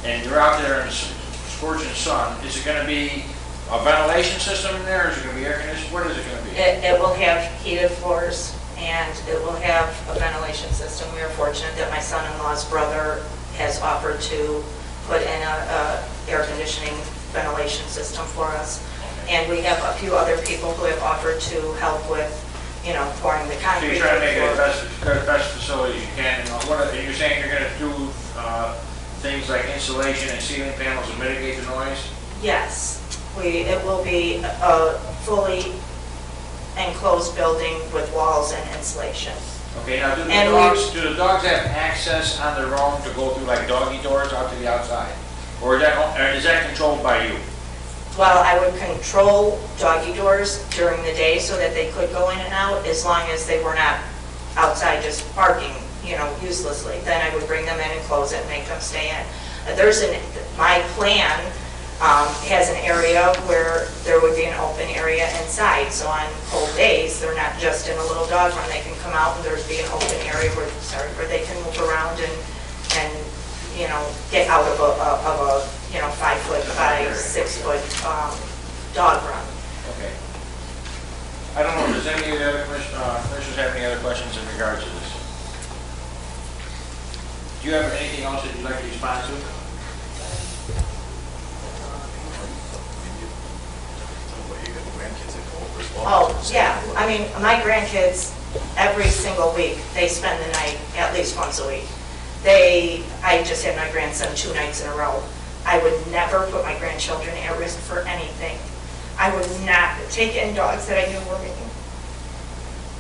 and you're out there in the scorching sun? Is it going to be a ventilation system in there, or is it going to be air conditioning? What is it going to be? It will have heated floors, and it will have a ventilation system. We are fortunate that my son-in-law's brother has offered to put in a air conditioning ventilation system for us. And we have a few other people who have offered to help with, you know, pouring the So concrete. you're trying to make it floor. the best facility you can, and you're saying you're going to do things like insulation and ceiling panels to mitigate the noise? Yes, it will be a fully enclosed building with walls and insulation. Okay, now do And the dogs have access on their own to go through like doggy doors out to the outside? Or is that controlled by you? Well, I would control doggy doors during the day so that they could go in and out, as long as they were not outside just barking, you know, uselessly. Then I would bring them in and close it and make them stay in. My plan has an area where there would be an open area inside. So on cold days, they're not just in a little dog run. They can come out and there'd be an open area where they can move around and you know, get out of a 5-foot by 6-foot dog run. Okay. I don't know, does any of the other commissioners have any other questions in regards to this? Do you have anything else that you'd like to respond to? Oh, yeah, I mean, my grandkids, every single week, they spend the night at least once a week. I just had my grandson 2 nights in a row. I would never put my grandchildren at risk for anything. I would not take in dogs that I knew were mean.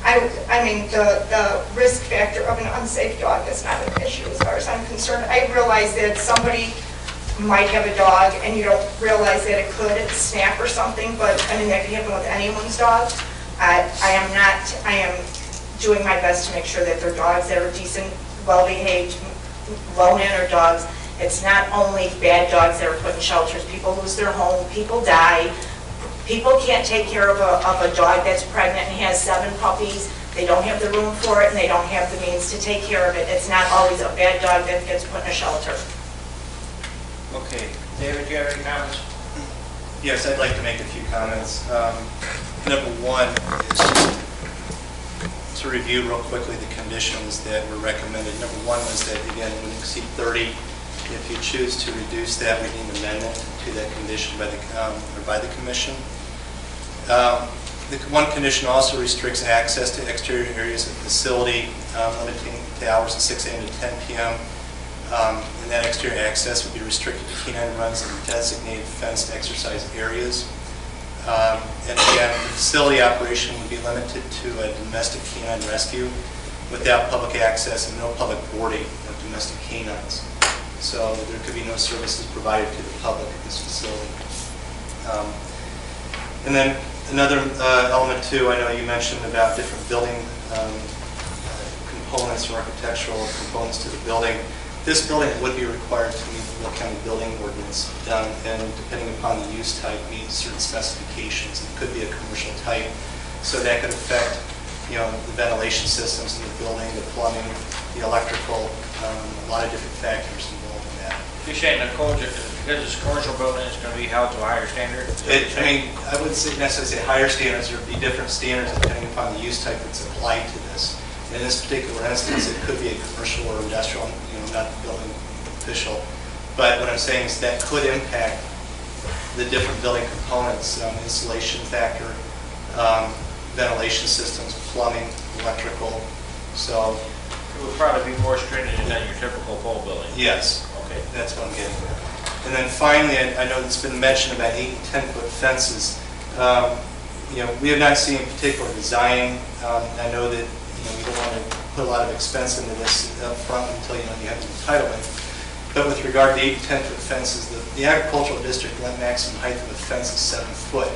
I mean, the risk factor of an unsafe dog is not an issue as far as I'm concerned. I realize that somebody might have a dog and you don't realize that it could snap or something, but I mean, that could happen with anyone's dog. I am doing my best to make sure that they're dogs that are decent, well-behaved, low-mannered dogs. It's not only bad dogs that are put in shelters. People lose their home, people die. People can't take care of a dog that's pregnant and has 7 puppies. They don't have the room for it and they don't have the means to take care of it. It's not always a bad dog that gets put in a shelter. Okay. David, do you have any comments? Yes, I'd like to make a few comments. Number one is to review real quickly the conditions that were recommended. Number one was that, again, it would exceed 30. If you choose to reduce that, we need an amendment to that condition by the commission. The one condition also restricts access to exterior areas of the facility, limiting the hours of 6 a.m. to 10 p.m. And that exterior access would be restricted to canine runs in designated fenced exercise areas. And again, the facility operation would be limited to a domestic canine rescue without public access and no public boarding of domestic canines. So there could be no services provided to the public at this facility. And then another element too, I know you mentioned about different building components or architectural components to the building. This building would be required to meet the Will County Building Ordinance, and depending upon the use type, meet certain specifications. It could be a commercial type, so that could affect, the ventilation systems in the building, the plumbing, the electrical, a lot of different factors involved in that. You're saying the code, because it's a commercial building, it's going to be held to a higher standard? I wouldn't necessarily say higher standards. There would be different standards depending upon the use type that's applied to this. In this particular instance, it could be a commercial or industrial, not the building official. But what I'm saying is that could impact the different building components, insulation factor, ventilation systems, plumbing, electrical. So it would probably be more stringent than your typical pole building. Yes. Okay. That's what I'm getting at. And then finally, I know it's been mentioned about 8 and 10-foot fences. We have not seen particular design. I know that you don't want to put a lot of expense into this up front until you have the entitlement. But with regard to 8 and 10-foot fences, the agricultural district limit maximum height of a fence is 7 foot.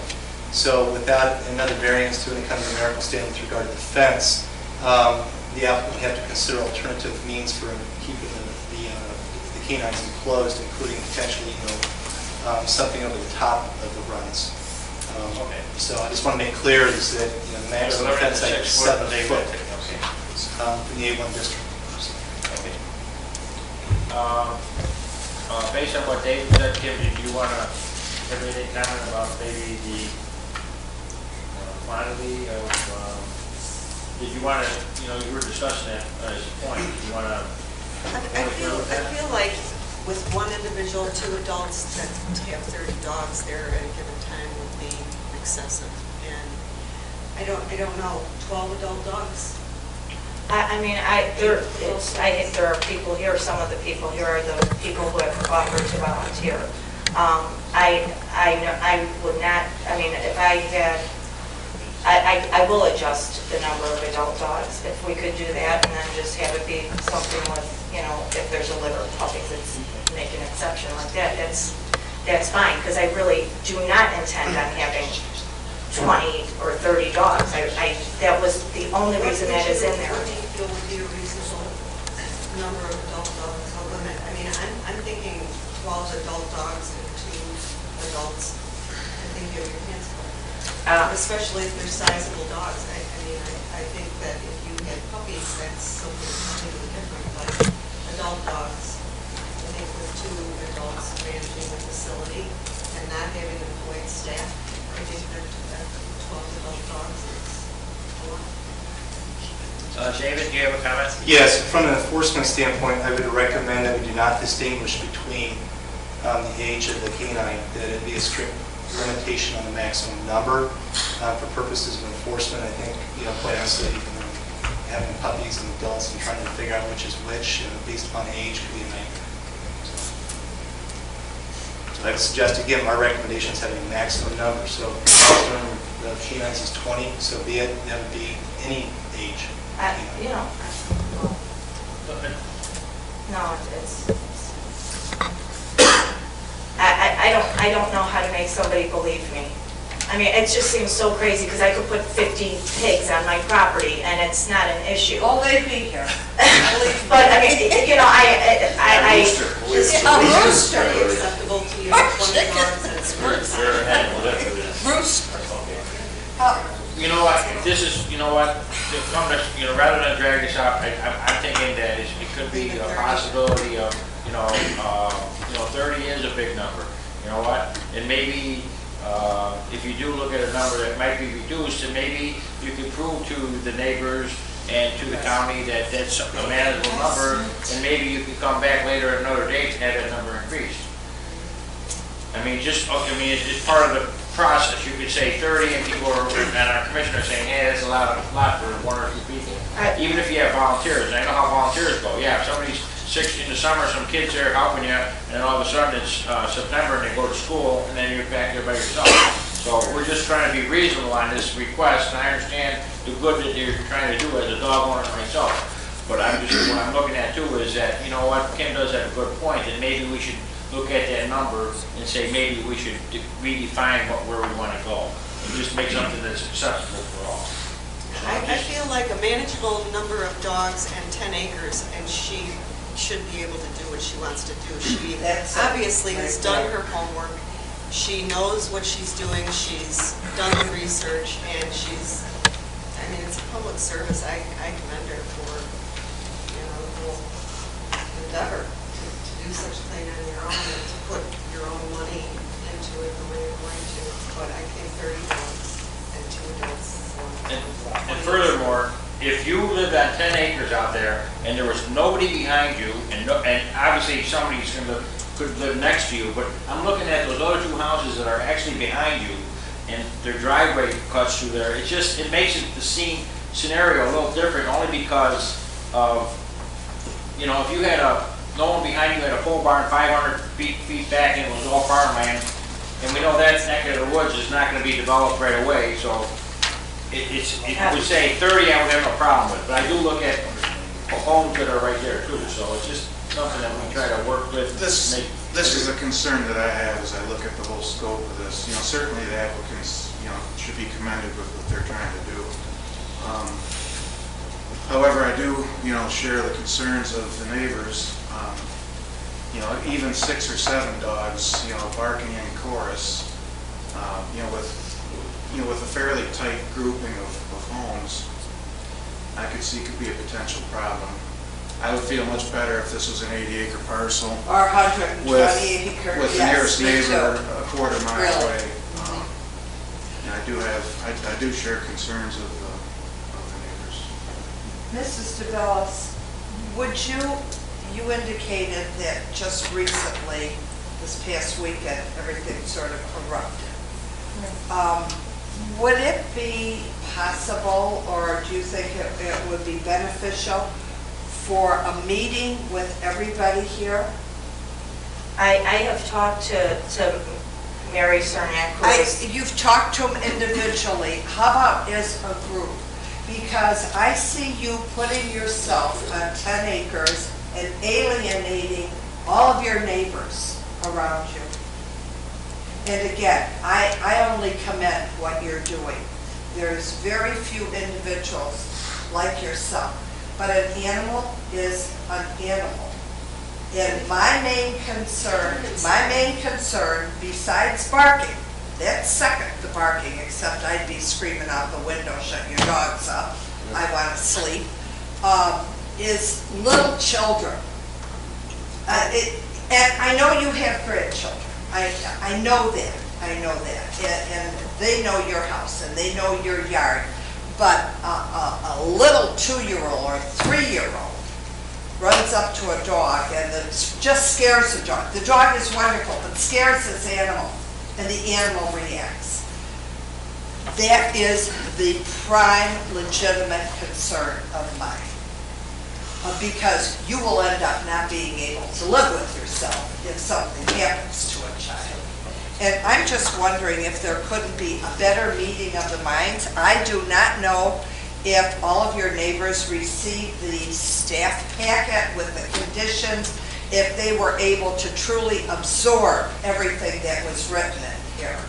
So without another variance to any kind of numerical standard with regard to the fence, the applicant would have to consider alternative means for keeping the canines enclosed, including potentially something over the top of the runs. Okay. So I just want to make clear is that the maximum fence height is 7 foot in the A1 district. Okay. Based on what David said, Kim, did you want to have any comment about maybe the quantity of, did you want to, you were discussing that as a point, did you want to? I feel like with one individual, 2 adults, that to have 30 dogs there at a given time would be excessive. And I don't know, 12 adult dogs. I think there are people here, some of the people here are the people who have offered to volunteer. I would not, if I had, I will adjust the number of adult dogs, if we could do that, and then just have it be something with, if there's a litter of puppies, it's make an exception like that, that's fine, because I really do not intend on having 20 or 30 dogs. That was the only reason that is in there. What do you feel would be a reasonable number of adult dogs, a limit? I'm thinking 12 adult dogs and 2 adults. I think you have your hands full. Especially if they're sizable dogs. I think that if you had puppies, that's something completely different. But adult dogs, I think with 2 adults managing the facility and not having employed staff, I think that 12 adult dogs is a lot. David, do you have a comment? Yes, from an enforcement standpoint, I would recommend that we do not distinguish between the age of the canine, that it be a strict limitation on the maximum number. For purposes of enforcement, I think, quite honestly, having puppies and adults and trying to figure out which is which, based upon age, could be a nightmare. So I'd suggest, again, our recommendation is having a maximum number. So if the canines is 20, so be it. That would be any age. No, I don't know how to make somebody believe me. I mean, it just seems so crazy because I could put 50 pigs on my property and it's not an issue. Well, they'd be here. But I mean, I. A rooster. Acceptable to you, 20 dogs and sports. Rooster. You know what, this is, rather than drag this out, I'm thinking that it could be a possibility of, 30 is a big number. You know what? And maybe, if you do look at a number that might be reduced, and maybe you could prove to the neighbors and to the county that that's a manageable number, and maybe you could come back later at another date and have that number increased. It's part of the process. You could say 30, and people are, and our commissioner is saying, hey, that's a lot for one or two people. Even if you have volunteers, I know how volunteers go. Yeah, if somebody's sick in the summer, some kids there helping you, and all of a sudden it's September and they go to school, and then you're back there by yourself. So we're just trying to be reasonable on this request, and I understand the good that you're trying to do as a dog owner myself. But what I'm looking at too is that, Kim does have a good point, and maybe we should look at that number and say maybe we should redefine where we want to go, and just make something that's acceptable for all. I feel like a manageable number of dogs and 10 acres, and she should be able to do what she wants to do. She obviously has done her homework. She knows what she's doing. She's done the research, and it's a public service. I commend her for, the whole endeavor to do such a thing on your own and to put your own money into it the way you're going to. But I think 30 dogs and 2 adults is a lot. And furthermore, if you lived on 10 acres out there and there was nobody behind you, and obviously somebody's could live next to you, but I'm looking at those other 2 houses that are actually behind you, and their driveway cuts through there. It makes the scenario a little different, only because of, if you had no one behind you had a pole barn 500 feet back and it was all farmland, and we know that neck of the woods is not going to be developed right away, so it would say 30 I would have no problem with, but I do look at homes that are right there too, so it's just something that we try to work with. This is a concern that I have as I look at the whole scope of this. Certainly the applicants, should be commended with what they're trying to do. However, I do, share the concerns of the neighbors. Even 6 or 7 dogs, barking in chorus, with a fairly tight grouping of homes, I could see could be a potential problem. I would feel much better if this was an 80-acre parcel. Or 120 acres. With the nearest neighbor a quarter mile Really? away. And I do share concerns of the neighbors. Mrs. DeBellis, you indicated that just recently, this past weekend, everything sort of erupted. Would it be possible, or do you think it would be beneficial for a meeting with everybody here? I have talked to Mary Cernak, who is... You've talked to them individually. How about as a group? Because I see you putting yourself on 10 acres and alienating all of your neighbors around you. And again, I only commend what you're doing. There's very few individuals like yourself, but an animal is an animal. And my main concern, besides barking, that's second to barking, except I'd be screaming out the window, shut your dogs up, I want to sleep, is little children. And I know you have grandchildren. I know that. And they know your house and they know your yard. but a little 2-year-old or 3-year-old runs up to a dog and it just scares the dog. The dog is wonderful, but scares this animal, and the animal reacts. That is the prime legitimate concern of mine. Because you will end up not being able to live with yourself if something happens to a child. And I'm just wondering if there couldn't be a better meeting of the minds. I do not know if all of your neighbors received the staff packet with the conditions, if they were able to truly absorb everything that was written in here.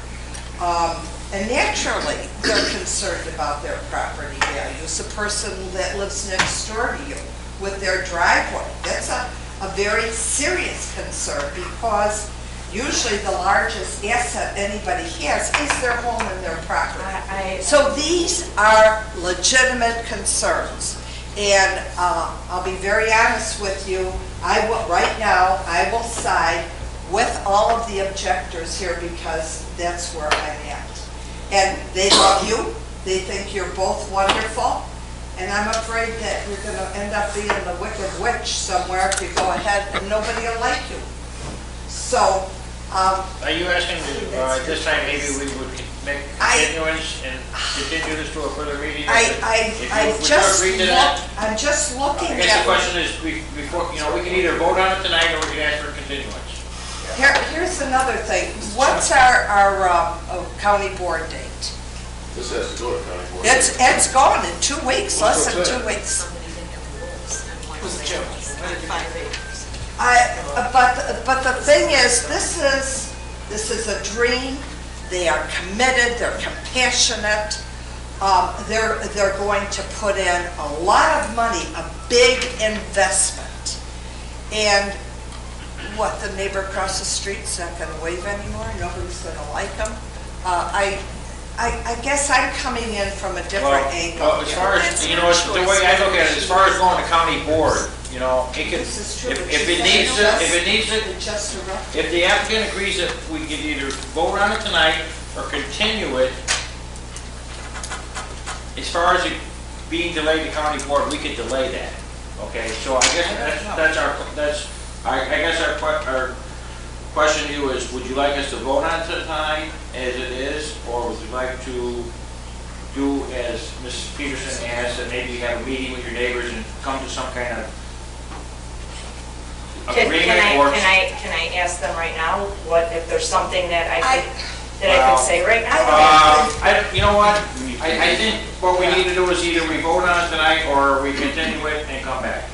And naturally, they're concerned about their property values. The person that lives next door to you with their driveway, that's a very serious concern, because usually the largest asset anybody has is their home and their property. So these are legitimate concerns. And I'll be very honest with you, right now, I will side with all of the objectors here because that's where I'm at. And they love you, they think you're both wonderful, and I'm afraid that you're going to end up being the wicked witch somewhere if you go ahead and nobody will like you. So, are you asking at this time maybe we would make continuance and continue this to a further meeting? I'm just looking at. I guess the question is, before, we can either vote on it tonight or we can ask for continuance. Here's another thing. What's our county board date? This has to go to county board. It's gone in 2 weeks, less than 2 weeks. But the thing is, this is a dream. They are committed. They're compassionate. They're going to put in a lot of money, a big investment. And what, the neighbor across the street's not going to wave anymore? Nobody's going to like them? I guess I'm coming in from a different angle. Well, as far as, the way I look at it, as far as going to county board, it can, if it needs it, if the applicant agrees that we can either vote on it tonight or continue it, as far as it being delayed to county board, we could delay that. Okay, so I guess I guess our question to you is, would you like us to vote on it tonight as it is, or would you like to do as Mrs. Peterson asked, and maybe have a meeting with your neighbors and come to some kind of agreement? Can I ask them right now, what, if there's something that I could say right now? You know what? I think what we need to do is either we vote on it tonight or we continue it and come back.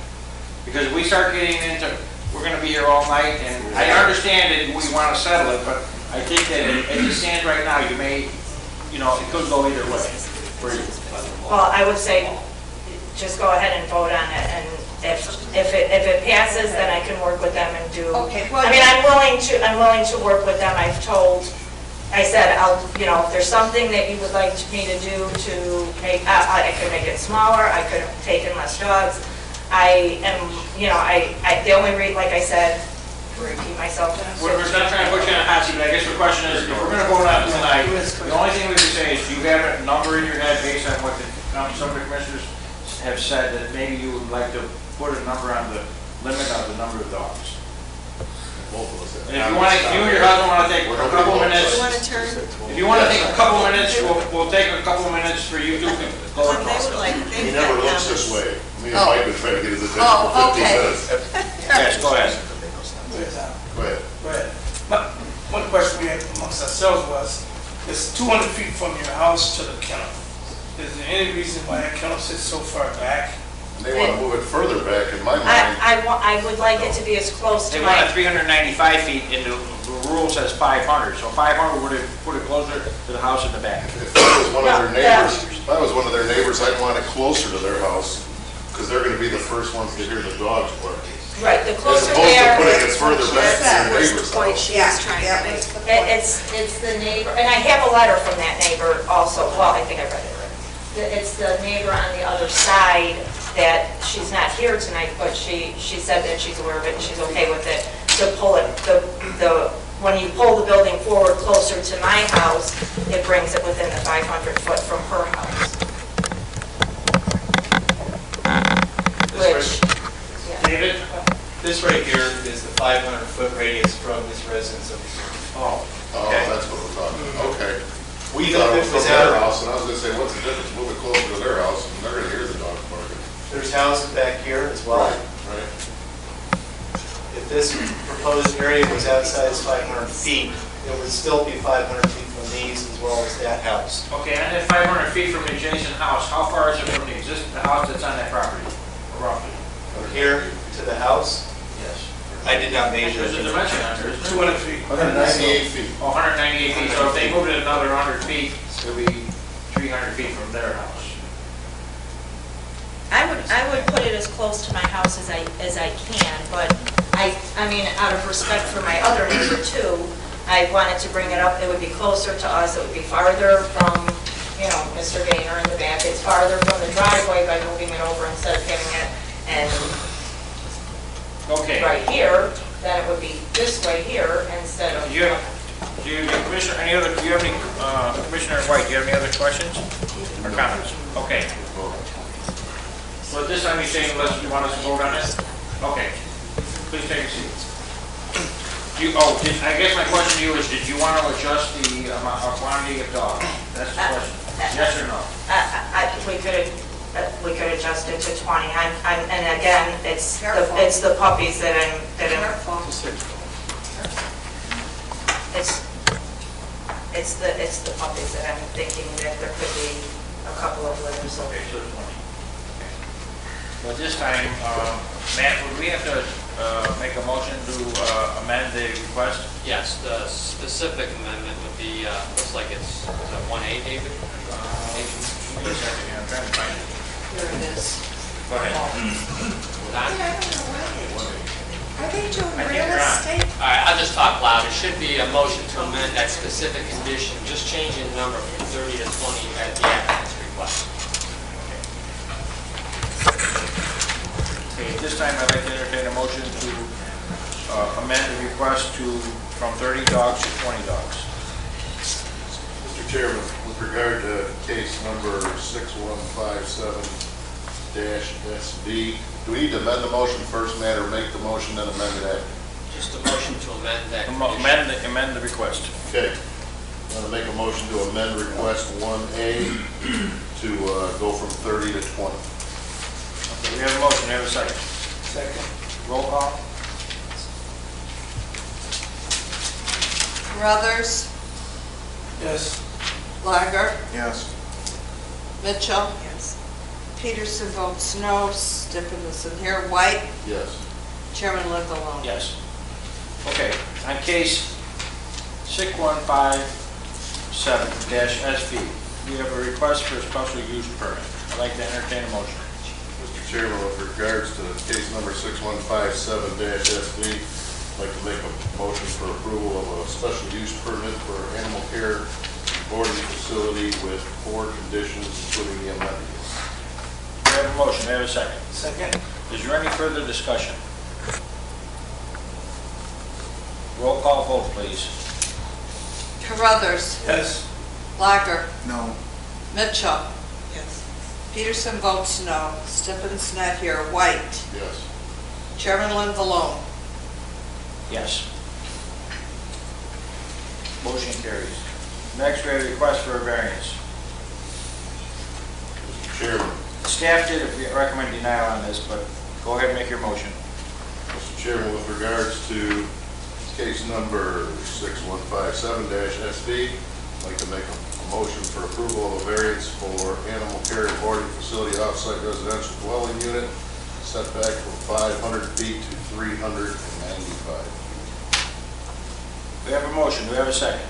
Because if we start getting into, we're going to be here all night, and I understand that we want to settle it, but I think that as it stands right now, you may, it could go either way. Well, I would say just go ahead and vote on it, and if it passes, then I can work with them and do. Okay. Well, I'm willing to work with them. I said, if there's something that you would like me to do to make, I could make it smaller. I could have taken less dogs. I am, the only reason, like I said, repeat myself. We're not trying to put you on a hot seat, but I guess the question is, if we're going to vote on it tonight, the only thing we can say is, do you have a number in your head based on what some of the commissioners have said, that maybe you would like to put a number on the limit of the number of dogs? And if you and your husband want to take a couple minutes, if you want to take a couple minutes, we'll take a couple minutes for you to go and talk. He never looks this way. Me and Mike been trying to get his attention for 15 minutes. Yes, go ahead. Go ahead. One question we had amongst ourselves was, it's 200 feet from your house to the kennel. Is there any reason why that kennel sits so far back? And they want to move it further back, in my mind. I would like it to be as close to They want it 395 feet, and the rule says 500, so 500 would have put it closer to the house in the back. If I was one of their neighbors, I'd want it closer to their house, because they're going to be the first ones to hear the dogs bark. Right, the closer there. As opposed to putting it further back to the neighbor's house. It's the neighbor, and I have a letter from that neighbor also, well, I think I read it right. It's the neighbor on the other side that she's not here tonight, but she said that she's aware of it and she's okay with it. To pull it, when you pull the building forward closer to my house, it brings it within the 500 foot from her house. This right here is the 500-foot radius from this residence over here. Oh, Okay. that's what we're talking about, okay. We Even thought if it it was was from their out- house, and I was gonna say, what's the difference, move it closer to their house, and they're gonna hear the dogs barking. There's houses back here as well. Right. If this proposed area was outside its 500 feet, it would still be 500 feet from these as well as that house. Okay, and then 500 feet from the adjacent house, how far is it from the existing house that's on that property, roughly? From here to the house, Yes. I did not measure. There's a dimension on there, isn't there? 200 feet. 198 feet. Oh, 198 feet, so if they moved it another 100 feet, it'll be 300 feet from their house. I would put it as close to my house as I can, but I mean, out of respect for my other neighbor too, I wanted to bring it up, it would be closer to us, it would be farther from, you know, Mr. Gaynor in the back, it's farther from the driveway by moving it over instead of having it, and Okay. right here, then it would be this way here instead of. Do you have, Commissioner, any other, do you have any, Commissioner White, do you have any other questions or comments? Okay. So this time you're saying, you want us to vote on this? Okay. Please take a seat. I guess my question to you is, did you want to adjust the quantity of dogs? That's the question. Yes or no? We could adjust it to 20, and again, it's the puppies that I'm, it's the puppies that I'm thinking that there could be a couple of litters. Okay, so 20. But this time, Matt, would we have to make a motion to amend the request? Yes, the specific amendment would be, looks like it's, is that 1A, David? Give me a second here, I'm trying to find it. Here it is. Go ahead. Don? I don't know what it is. Are they doing I think real you're on. estate? All right, I'll just talk loud. It should be a motion to amend that specific condition, just changing the number from 30 to 20 at the applicant's request. Okay, at this time, I'd like to entertain a motion to amend the request from 30 dogs to 20 dogs. Mr. Chairman, with regard to case number 6157-SV, do we need to amend the motion first, Matt, or make the motion then amend it after? Just a motion to amend that condition. Amend the request. Okay. I'm going to make a motion to amend request 1A to go from 30 to 20. Okay, we have a motion, we have a second. Second. Roll call? Brothers, Yes. Lager, Yes. Mitchell. Yes. Peterson votes no. Stephenson here. White. Yes. Chairman Linville. Yes. Okay, on case 6157-SV, we have a request for a special use permit. I'd like to entertain a motion. Mr. Chairman, with regards to case number 6157-SV, I'd like to make a motion for approval of a special use permit for animal care boarding facility with 4 conditions, including the amendments. We have a motion, we have a second. Second. Is there any further discussion? Roll call vote, please. Carruthers. Yes. Lager. No. Mitchell. Yes. Peterson votes no. Stephenson not here. White. Yes. Chairman Linville. Yes. Motion carries. Next, we have a request for a variance. Mr. Chairman. Staff did recommend denial on this, but go ahead and make your motion. Mr. Chairman, with regards to case number 6157-SV, I'd like to make a motion for approval of a variance for animal care and boarding facility off-site residential dwelling unit, setback from 500 feet to 395 feet. We have a motion, do we have a second?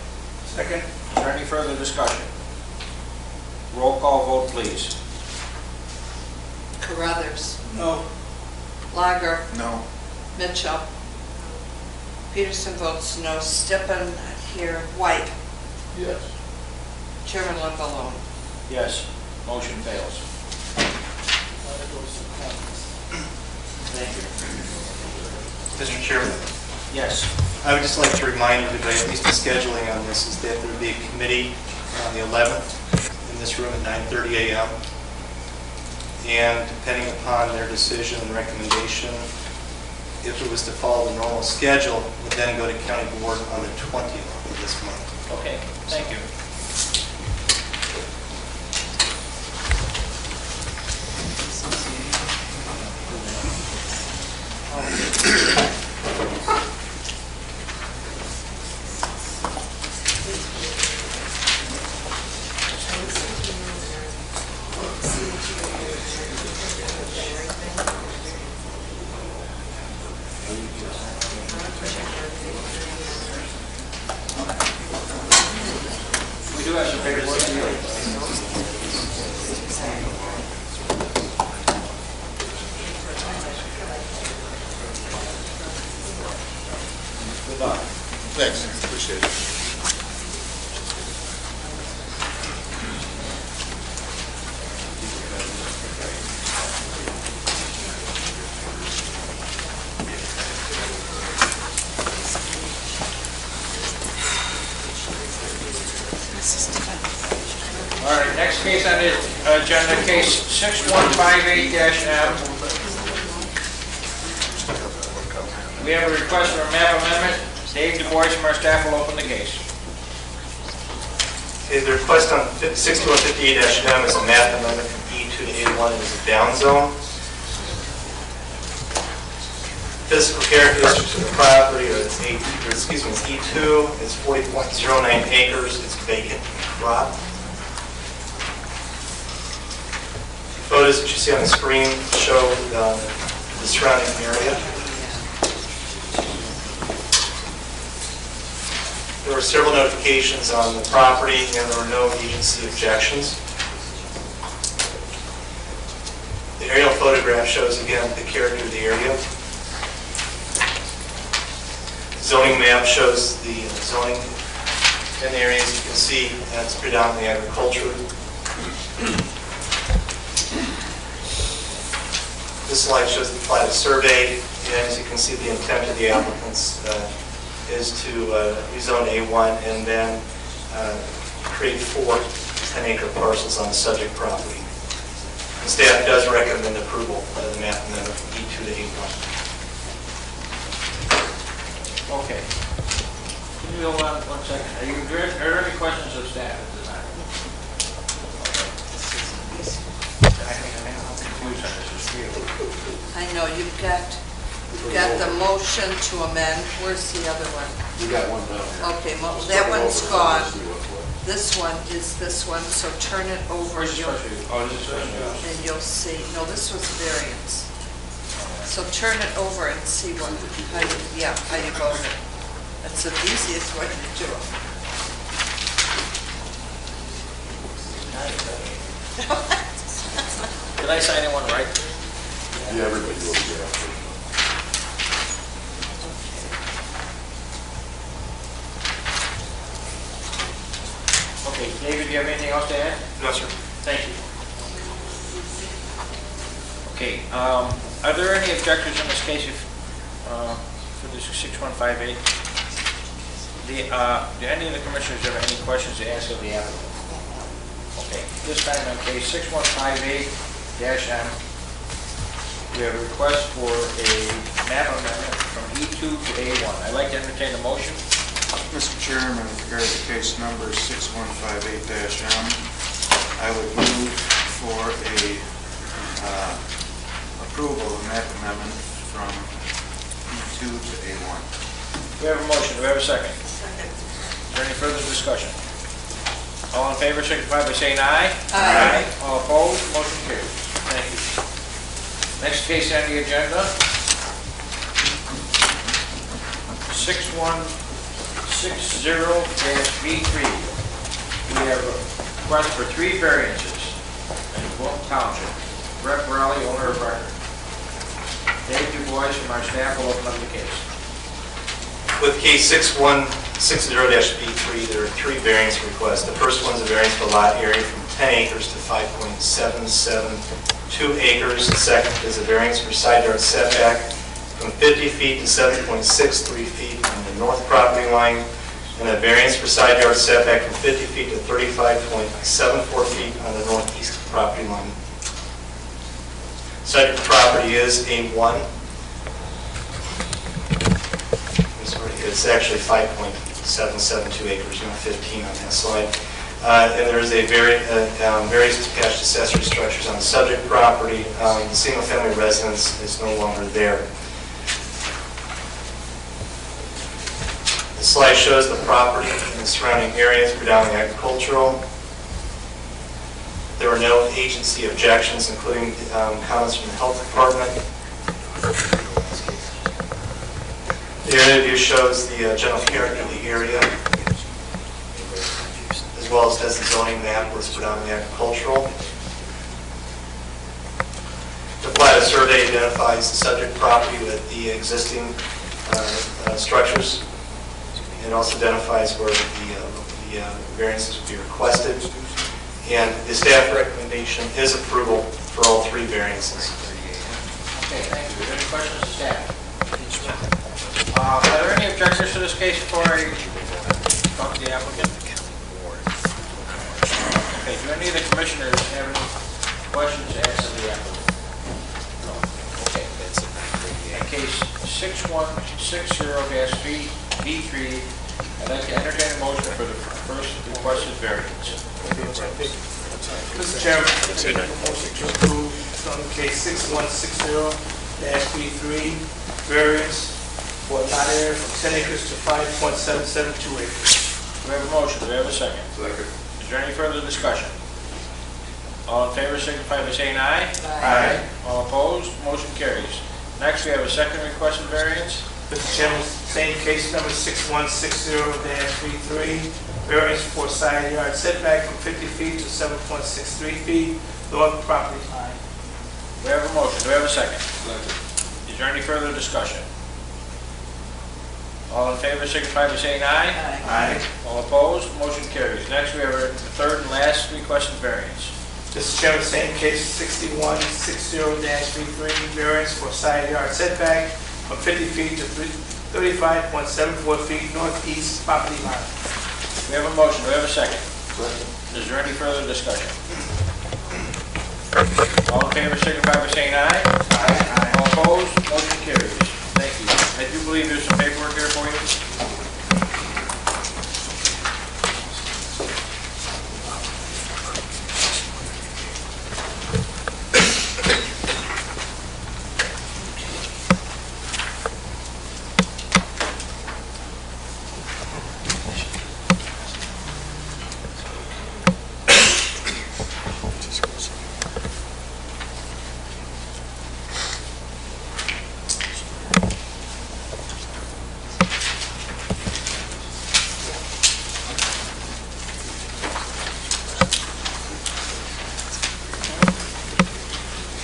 Second. Is there any further discussion? Roll call vote, please. Carruthers. No. Lager. No. Mitchell. Peterson votes no. Stephen here. White. Yes. Chairman Linville. Yes. Motion fails. Thank you. Mr. Chairman, Yes. I would just like to remind everybody, at least the scheduling on this, is that there would be a committee on the 11th in this room at 9:30 a.m. And depending upon their decision and recommendation, if it was to follow the normal schedule, would then go to county board on the 20th of this month. Okay, thank you. We do have some paperwork to do. Good luck. Thanks, appreciate it. All right, next case on the agenda, case 6158-M. We have a request for a map amendment. Dave Du Bois from our staff will open the case. Okay, the request on 6158-M is a map amendment from E2 to A1. It is a down zone. Physical characteristics of the property are it's E2 is 40.09 acres. It's vacant lot. Photos that you see on the screen show the surrounding area. There were several notifications on the property, and there were no agency objections. The aerial photograph shows again the character of the area. The zoning map shows the zoning in the area. As you can see, it's predominantly agriculture. This slide shows the plat of survey, and as you can see, the intent of the applicants is to rezone A1 and then create 4 10-acre parcels on the subject property. The staff does recommend approval of the map amendment from E2 to A1. Okay. Can you hold on 1 second? Are there any questions of staff at this time? I think I'm confused on this. I know, you've got the motion to amend. Where's the other one? We got one down here. Okay, that one's gone. This one is this one, so turn it over. Where's the special use? Oh, this is special use. And you'll see, no, this was variance. So turn it over and see how you vote it. That's the easiest way to do it. Did I sign anyone right? Yeah, everybody will be there. Okay, David, do you have anything else to add? No, sir. Thank you. Okay, are there any objectors in this case for this 6158? Do any of the commissioners have any questions to ask of the applicant? Okay, this time on case 6158-M, we have a request for a map amendment from E2 to A1. I'd like to entertain a motion. Mr. Chairman, with regard to case number 6158-M, I would move for a approval of map amendment from E2 to A1. We have a motion. Do we have a second? Second. Is there any further discussion? All in favor, signify by saying aye. Aye. All opposed, motion carries. Thank you. Next case on the agenda, 6160-B3. We have a request for 3 variances in Wolf Township. Brett Rowley, owner of record. Dave Du Bois from our staff will open up the case. With case 6160-B3, there are 3 variance requests. The first one is a variance for lot area from 10 acres to 5.772 acres. The second is a variance for side yard setback from 50 feet to 7.63 feet on the north property line, and a variance for side yard setback from 50 feet to 35.74 feet on the northeast property line. Subject property is A1. sorry, it's actually 5.772 acres, not 15 on that slide. And there is a various detached accessory structures on the subject property. The single-family residence is no longer there. The slide shows the property and the surrounding areas, predominantly agricultural. There were no agency objections, including comments from the health department. The area view shows the general character of the area, as well as does the zoning map, which is predominantly agricultural. The plat survey identifies the subject property with the existing structures. It also identifies where the variances will be requested. And the staff recommendation is approval for all three variances. Okay, thank you. Are there any questions of staff? Are there any objections to this case before I talk to the applicant? Okay, do any of the commissioners have any questions to ask of the applicant? No. Okay. In case 6160-B3, I'd like to entertain a motion for the first requested variance. Mr. Chairman, I make a motion to approve on case 6160-B3, variance for lot area from 10 acres to 5.772 acres. Do we have a motion? Do we have a second? Second. Is there any further discussion? All in favor signify by saying aye. Aye. All opposed, motion carries. Next, we have a second requested variance. Mr. Chairman, same case number 6160-B3, variance for side yard setback from 50 feet to 7.63 feet, north property line. We have a motion. Do we have a second? Second. Is there any further discussion? All in favor signify by saying aye. Aye. All opposed, motion carries. Next, we have a third and last requested variance. Mr. Chairman, same case 6160-B3, variance for side yard setback from 50 feet to 35.74 feet northeast property line. We have a motion. Do we have a second? Second. Is there any further discussion? All in favor signify by saying aye. Aye. All opposed, motion carries. Thank you. I do believe there's some paperwork here for you.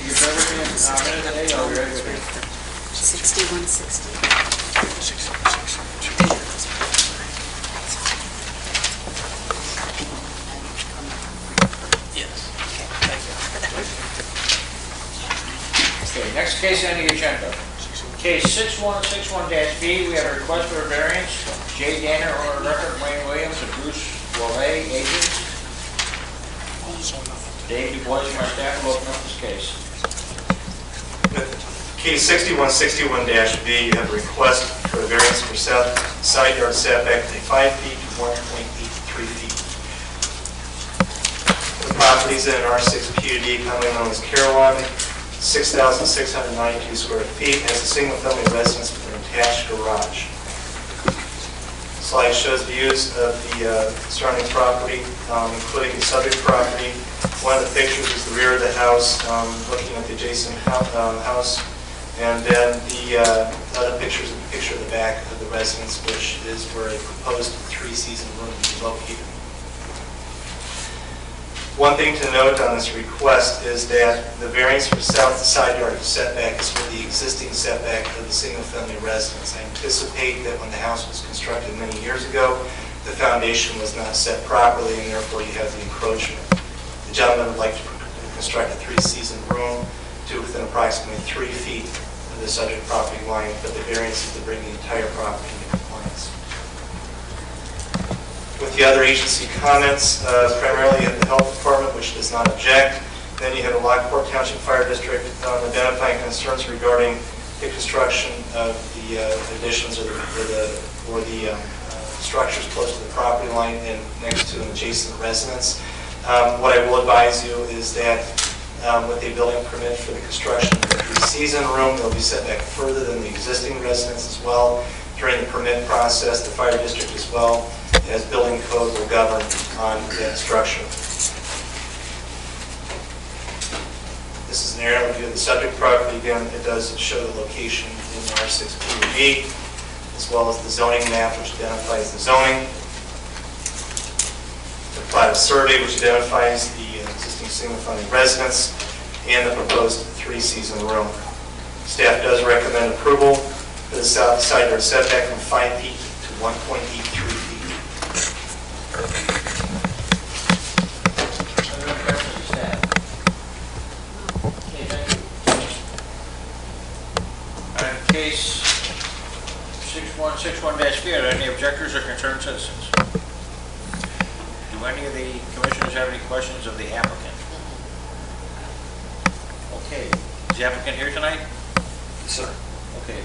You've everything in today, or are you ready with it? 6160. Okay, next case on the agenda. Case 6161-B, we have a request for a variance. Jay Danner, owner of record, Wayne Williams, and Bruce Wallay, agents. Dave DuBois, my staff, will open up this case. Case 6161-B, you have a request for a variance for side yard setback from 5 feet to 1.83 feet. The property is in an R6 PUD, commonly known as Carolina, 6,692 square feet, has a single-family residence with an attached garage. Slide shows views of the surrounding property, including the subject property. One of the pictures is the rear of the house, looking at the adjacent house. And then the other picture is a picture of the back of the residence, which is where a proposed three-season room is located. One thing to note on this request is that the variance for south side yard setback is for the existing setback of the single-family residence. I anticipate that when the house was constructed many years ago, the foundation was not set properly, and therefore you have the encroachment. The gentleman would like to construct a three-season room to within approximately 3 feet of the subject property line, but the variance is to bring the entire property into compliance. With the other agency comments, primarily of the health department, which does not object. Then you have the Lockport Township Fire District identifying concerns regarding the construction of the additions or the structures close to the property line and next to an adjacent residence. What I will advise you is that with a building permit for the construction of the three-season room, they'll be set back further than the existing residence as well. During the permit process, the fire district as well as building code will govern on that structure. This is an aerial view of the subject property. Again, it does show the location in the R6 PUD, as well as the zoning map, which identifies the zoning. The plat of survey, which identifies the existing single-family residence, and the proposed three-season room. Staff does recommend approval for the south side yard setback from 5 feet to 1.83 feet. Other questions of staff? Okay, thank you. On case 6161-B, are there any objectors or concerned citizens? Do any of the commissioners have any questions of the applicant? Okay, is the applicant here tonight? Yes, sir. Okay.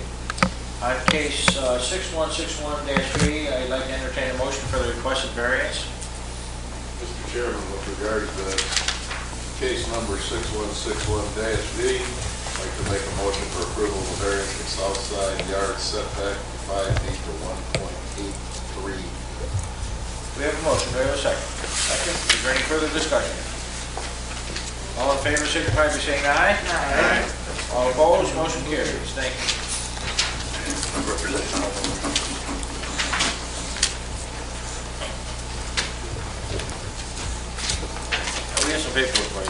On case 6161-B, I'd like to entertain a motion for the requested variance. Mr. Chairman, with regard to case number 6161-B, I'd like to make a motion for approval of the variance of south side yard setback from 5 feet to 1.83. We have a motion, do we have a second? Second. Is there any further discussion? All in favor, signify by saying aye. Aye. All opposed, motion carries. Thank you. We have some paperwork for you.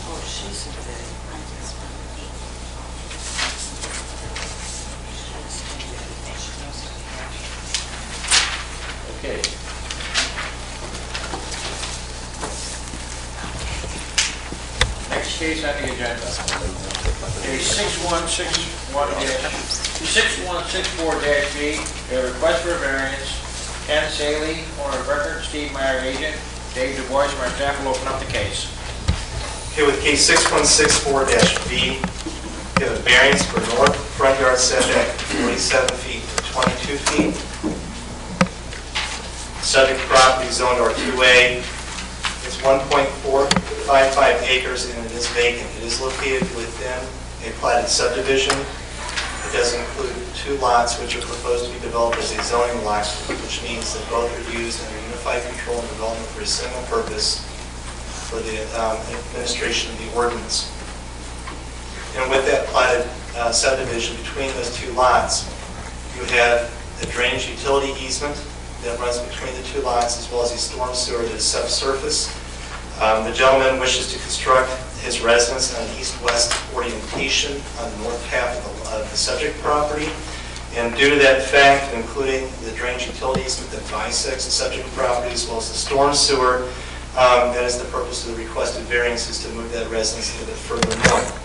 Oh, she's a bit. Okay. Next case on the agenda. Case 6164-B, a request for a variance. Ken Saley, owner of record, Steve Meyer, agent. Dave Du Bois, from our staff will open up the case. Okay, with case 6164-B, we have a variance for north front yard setback from 47 feet to 22 feet. Subject property zoned R2A. It's 1.455 acres and it is vacant. It is located within a platted subdivision. It does include 2 lots which are proposed to be developed as a zoning lot, which means that both are used under unified control and development for a single purpose for the administration of the ordinance. And with that platted subdivision between those 2 lots, you have a drainage utility easement that runs between the 2 lots, as well as a storm sewer that is subsurface. The gentleman wishes to construct his residence on an east-west orientation on the north half of the subject property. And due to that fact, including the drainage utility easement that bisects the subject property, as well as the storm sewer, that is the purpose of the requested variance, is to move that residence a little bit further north.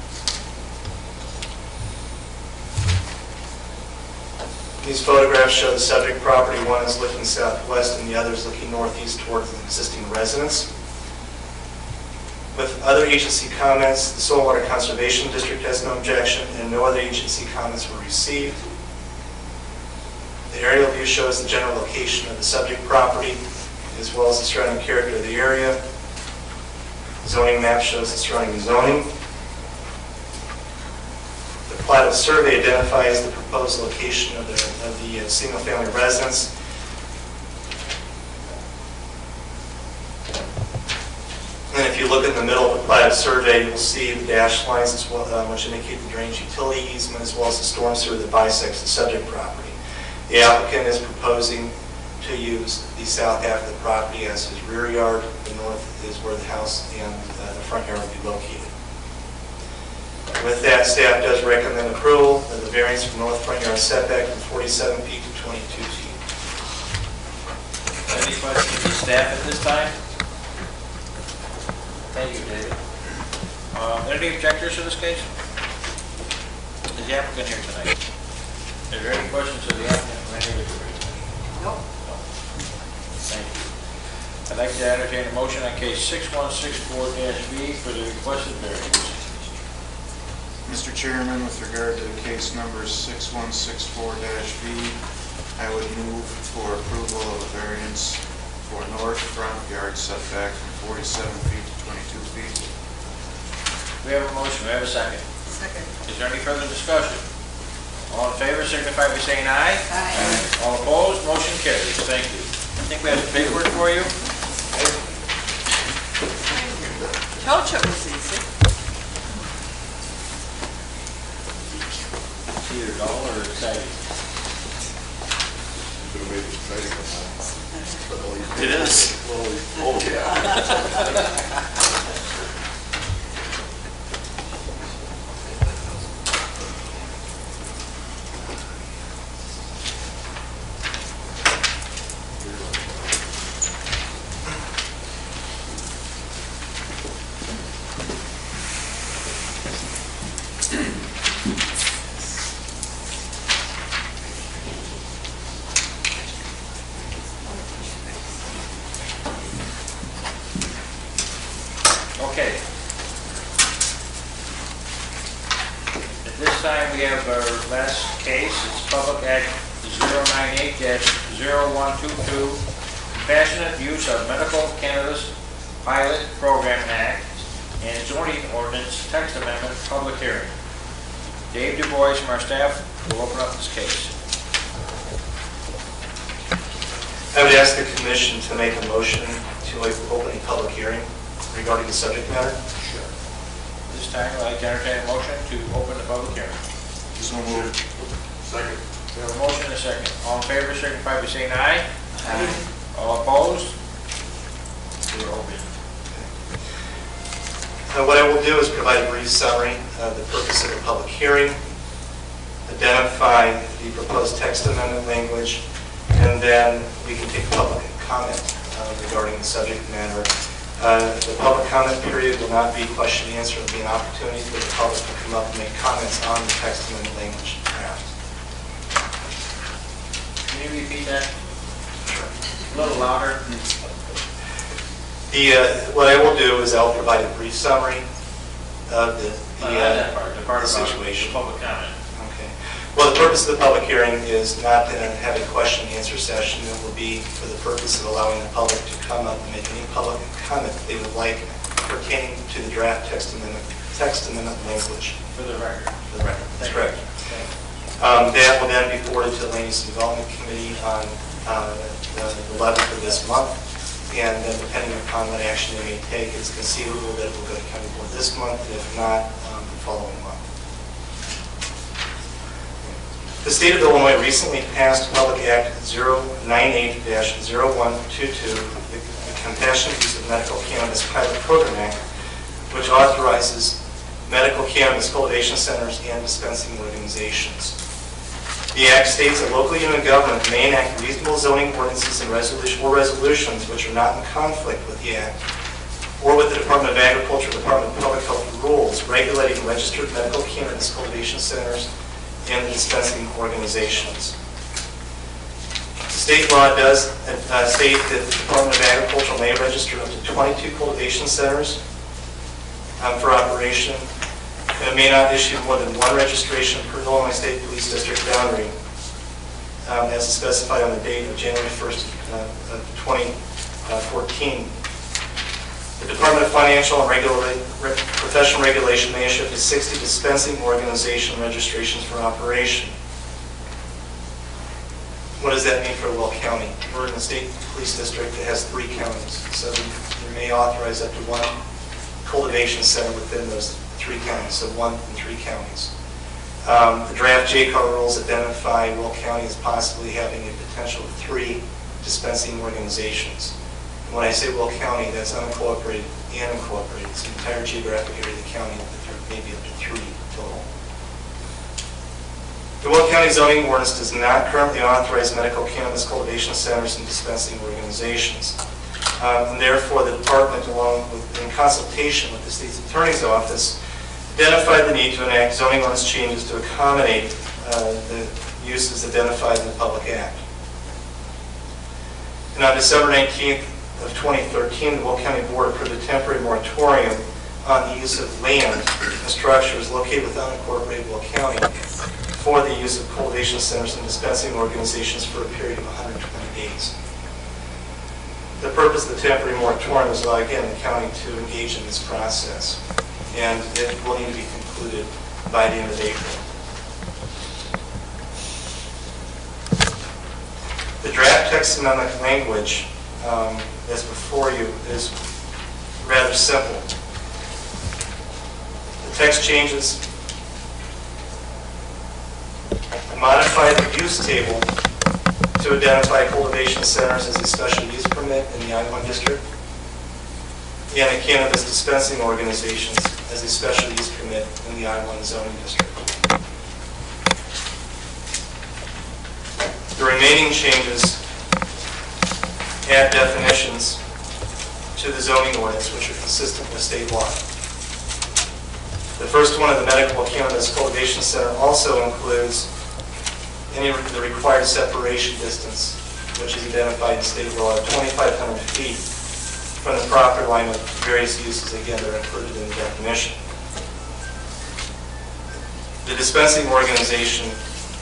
These photographs show the subject property. One is looking southwest and the other is looking northeast towards the existing residence. With other agency comments, the Soil Water Conservation District has no objection and no other agency comments were received. The aerial view shows the general location of the subject property as well as the surrounding character of the area. The zoning map shows the surrounding zoning. The plat of survey identifies the proposed location of the single-family residence. And if you look in the middle of the plat of survey, you'll see the dashed lines as well, which indicate the drainage utility easement as well as the storm sewer that bisects the subject property. The applicant is proposing to use the south half of the property as his rear yard. The north is where the house and the front yard will be located. With that, staff does recommend approval of the variance from north front yard setback from 47 feet to 22 feet. Any questions of staff at this time? Thank you, David. Any objectors to this case? Is the applicant here tonight? Is there any questions of the applicant from any of the committee? Nope. Thank you. I'd like to entertain a motion on case 6164-B for the requested variance. Mr. Chairman, with regard to case number 6164-B, I would move for approval of a variance for north front yard setback from 47 feet to 22 feet. We have a motion, we have a second. Second. Is there any further discussion? All in favor, signify by saying aye. Aye. All opposed, motion carries. Thank you. I think we have some paperwork for you. Told you it was easy. It's either dull or exciting. Should have made it exciting. It is. Oh, yeah. Okay. At this time, we have our last case. It's Public Act 098-0122, Compassionate Use of Medical Cannabis Pilot Program Act and Zoning Ordinance Text Amendment Public Hearing. Dave Du Bois from our staff will open up this case. I would ask the commission to make a motion to open a public hearing regarding the subject matter. Sure. This time, I'd like to entertain a motion to open the public hearing. So moved. Second. We have a motion and a second. All in favor, signify by saying aye. Aye. All opposed? We're open. What I will do is provide a brief summary of the purpose of the public hearing, identify the proposed text amendment language, and then we can take public comment regarding the subject matter. The public comment period will not be question and answer. It will be an opportunity for the public to come up and make comments on the text amendment language draft. Can you repeat that? A little louder. What I will do is I'll provide a brief summary of the situation. Public comment. Okay. Well, the purpose of the public hearing is not to have a question and answer session. It will be for the purpose of allowing the public to come up and make any public comment that they would like pertaining to the draft text amendment language. For the record. For the record. That's correct. That will then be forwarded to the Land Use Development Committee on the 11th of this month. And then depending upon what action they may take, it's conceivable that it will go to county board this month, and if not, the following month. The state of Illinois recently passed Public Act 098-0122, the Compassionate Use of Medical Cannabis Pilot Program Act, which authorizes medical cannabis cultivation centers and dispensing organizations. The Act states that local unit government may enact reasonable zoning ordinances and resolutions which are not in conflict with the Act or with the Department of Agriculture, Department of Public Health rules regulating registered medical cannabis cultivation centers and the dispensing organizations. State law does state that the Department of Agriculture may register up to 22 cultivation centers for operation. And it may not issue more than one registration per Illinois State Police District boundary, as specified on the date of January 1st of 2014. The Department of Financial and Professional Regulation may issue up to 60 dispensing organization registrations for operation. What does that mean for Will County? We're in the State Police District that has 3 counties, so we may authorize up to 1 cultivation center within those 3 counties, so 1 in 3 counties. The draft JCAR rules identify Will County as possibly having a potential of 3 dispensing organizations. And when I say Will County, that's unincorporated and incorporated. It's the entire geographic area of the county, but there may be up to 3 total. The Will County zoning ordinance does not currently authorize medical cannabis cultivation centers and dispensing organizations. And therefore, the department, in consultation with the state's attorney's office, identified the need to enact zoning ordinance changes to accommodate the uses identified in the Public Act. And on December 19th of 2013, the Will County Board approved a temporary moratorium on the use of land and structures located within unincorporated Will County for the use of cultivation centers and dispensing organizations for a period of 120 days. The purpose of the temporary moratorium is, again, the county to engage in this process, and it will need to be concluded by the end of April. The draft text amendment language that's before you is rather simple. The text changes modify the use table to identify cultivation centers as a special use permit in the I-1 district and the cannabis dispensing organizations as a special use permit in the I-1 zoning district. The remaining changes add definitions to the zoning ordinance which are consistent with state law. The first one of the medical cannabis cultivation center also includes any of the required separation distance, which is identified in state law, 2,500 feet from the property line of various uses. Again, they're included in the definition. The dispensing organization,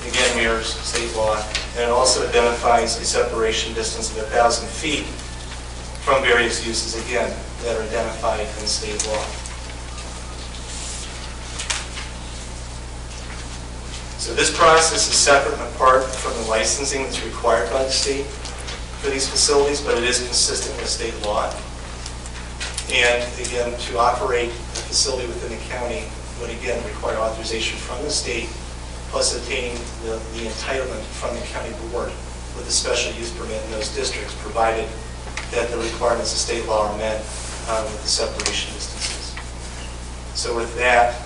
again, mirrors state law, and it also identifies a separation distance of 1,000 feet from various uses, again, that are identified in state law. So this process is separate and apart from the licensing that's required by the state for these facilities, but it is consistent with state law. And again, to operate a facility within the county would again require authorization from the state, plus obtaining the entitlement from the county board with a special use permit in those districts, provided that the requirements of state law are met with the separation distances. So with that,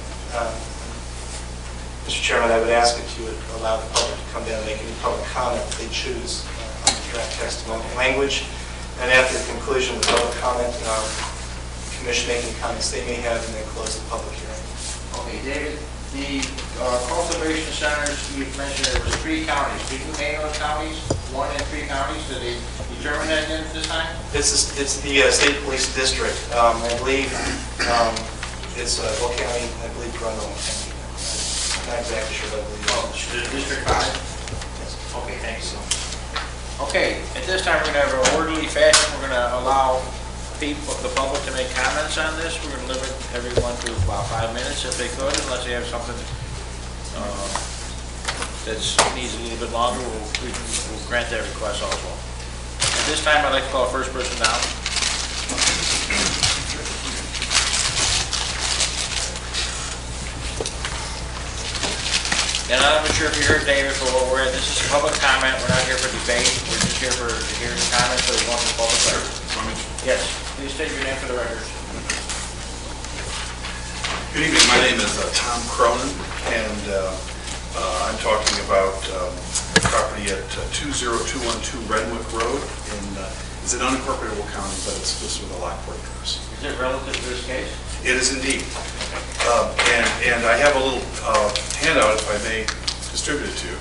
Mr. Chairman, I would ask that you would allow the public to come down and make any public comment if they choose on the draft text amendment language. And after the conclusion of the public comment, commission making comments they may have, and then close the public hearing. Okay, David, the cultivation centers, you mentioned there was 3 counties. Did you name those counties? 1 and 3 counties? Did they determine that at this time? It's the state police district. I believe it's Will County, I believe Grundle County. I'm not exactly sure, but I believe. Oh, District 5? Yes. Okay, thanks. Okay, at this time, we're going to have an orderly fashion. We're going to allow people, the public, to make comments on this. We're going to limit everyone to about 5 minutes if they could, unless they have something that needs a little bit longer. We'll grant that request also. At this time, I'd like to call first person down. And I'm not sure if you heard David, but what we're at, this is public comment. We're not here for debate. We're just here for hearing comments, so we want the public record. Yes, please state your name for the record. Good evening. My name is Tom Cronin, and I'm talking about property at 20212 Renwick Road in, it's an unincorporated Will County, but it's listed with a Lockport address. Is it relative to this case? It is indeed. And I have a little handout, if I may distribute it to you.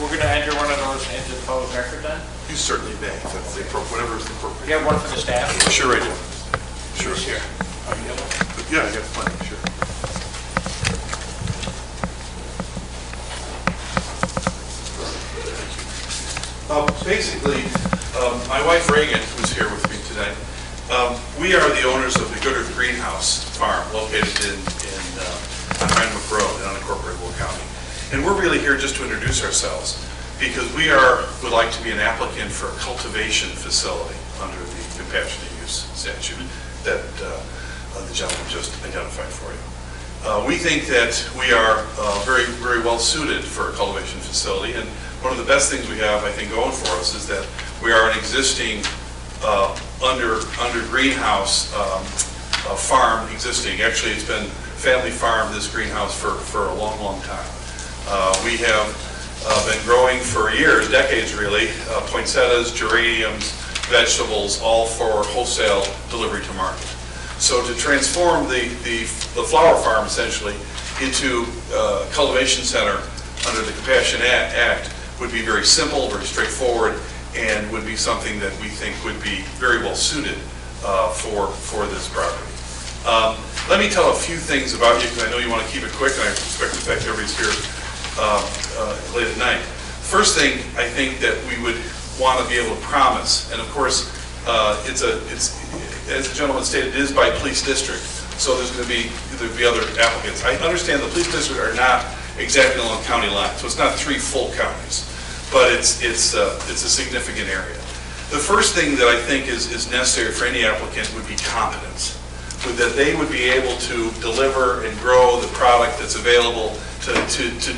We're going to enter one of those into the public record then? You certainly may, if that's the appropriate, whatever is the appropriate. You have one for the staff? Sure I do. Sure. Here. Oh, you have one? Yeah, I got plenty, sure. Basically, my wife Reagan, who's here with me today, we are the owners of the Goodard Greenhouse Farm located on Renwick Road in unincorporated Will County. And we're really here just to introduce ourselves because we would like to be an applicant for a cultivation facility under the compassionate use statute that the gentleman just identified for you. We think that we are very, very well suited for a cultivation facility, and one of the best things we have, I think, going for us is that we are an existing under greenhouse farm existing. Actually, it's been family farmed, this greenhouse, for a long, long time. We have been growing for years, decades really, poinsettias, geraniums, vegetables, all for wholesale delivery to market. So to transform the flower farm essentially into a cultivation center under the Compassion Act would be very simple, very straightforward, and would be something that we think would be very well suited for this property. Let me tell a few things about you, because I know you want to keep it quick, and I respect the fact that everybody's here late at night. First thing, I think that we would want to be able to promise, and of course, as the gentleman stated, it is by police district, so there's going to be other applicants. I understand the police district are not exactly along county lines, so it's not 3 full counties, but it's a significant area. The first thing that I think is necessary for any applicant would be competence, that they would be able to deliver and grow the product that's available to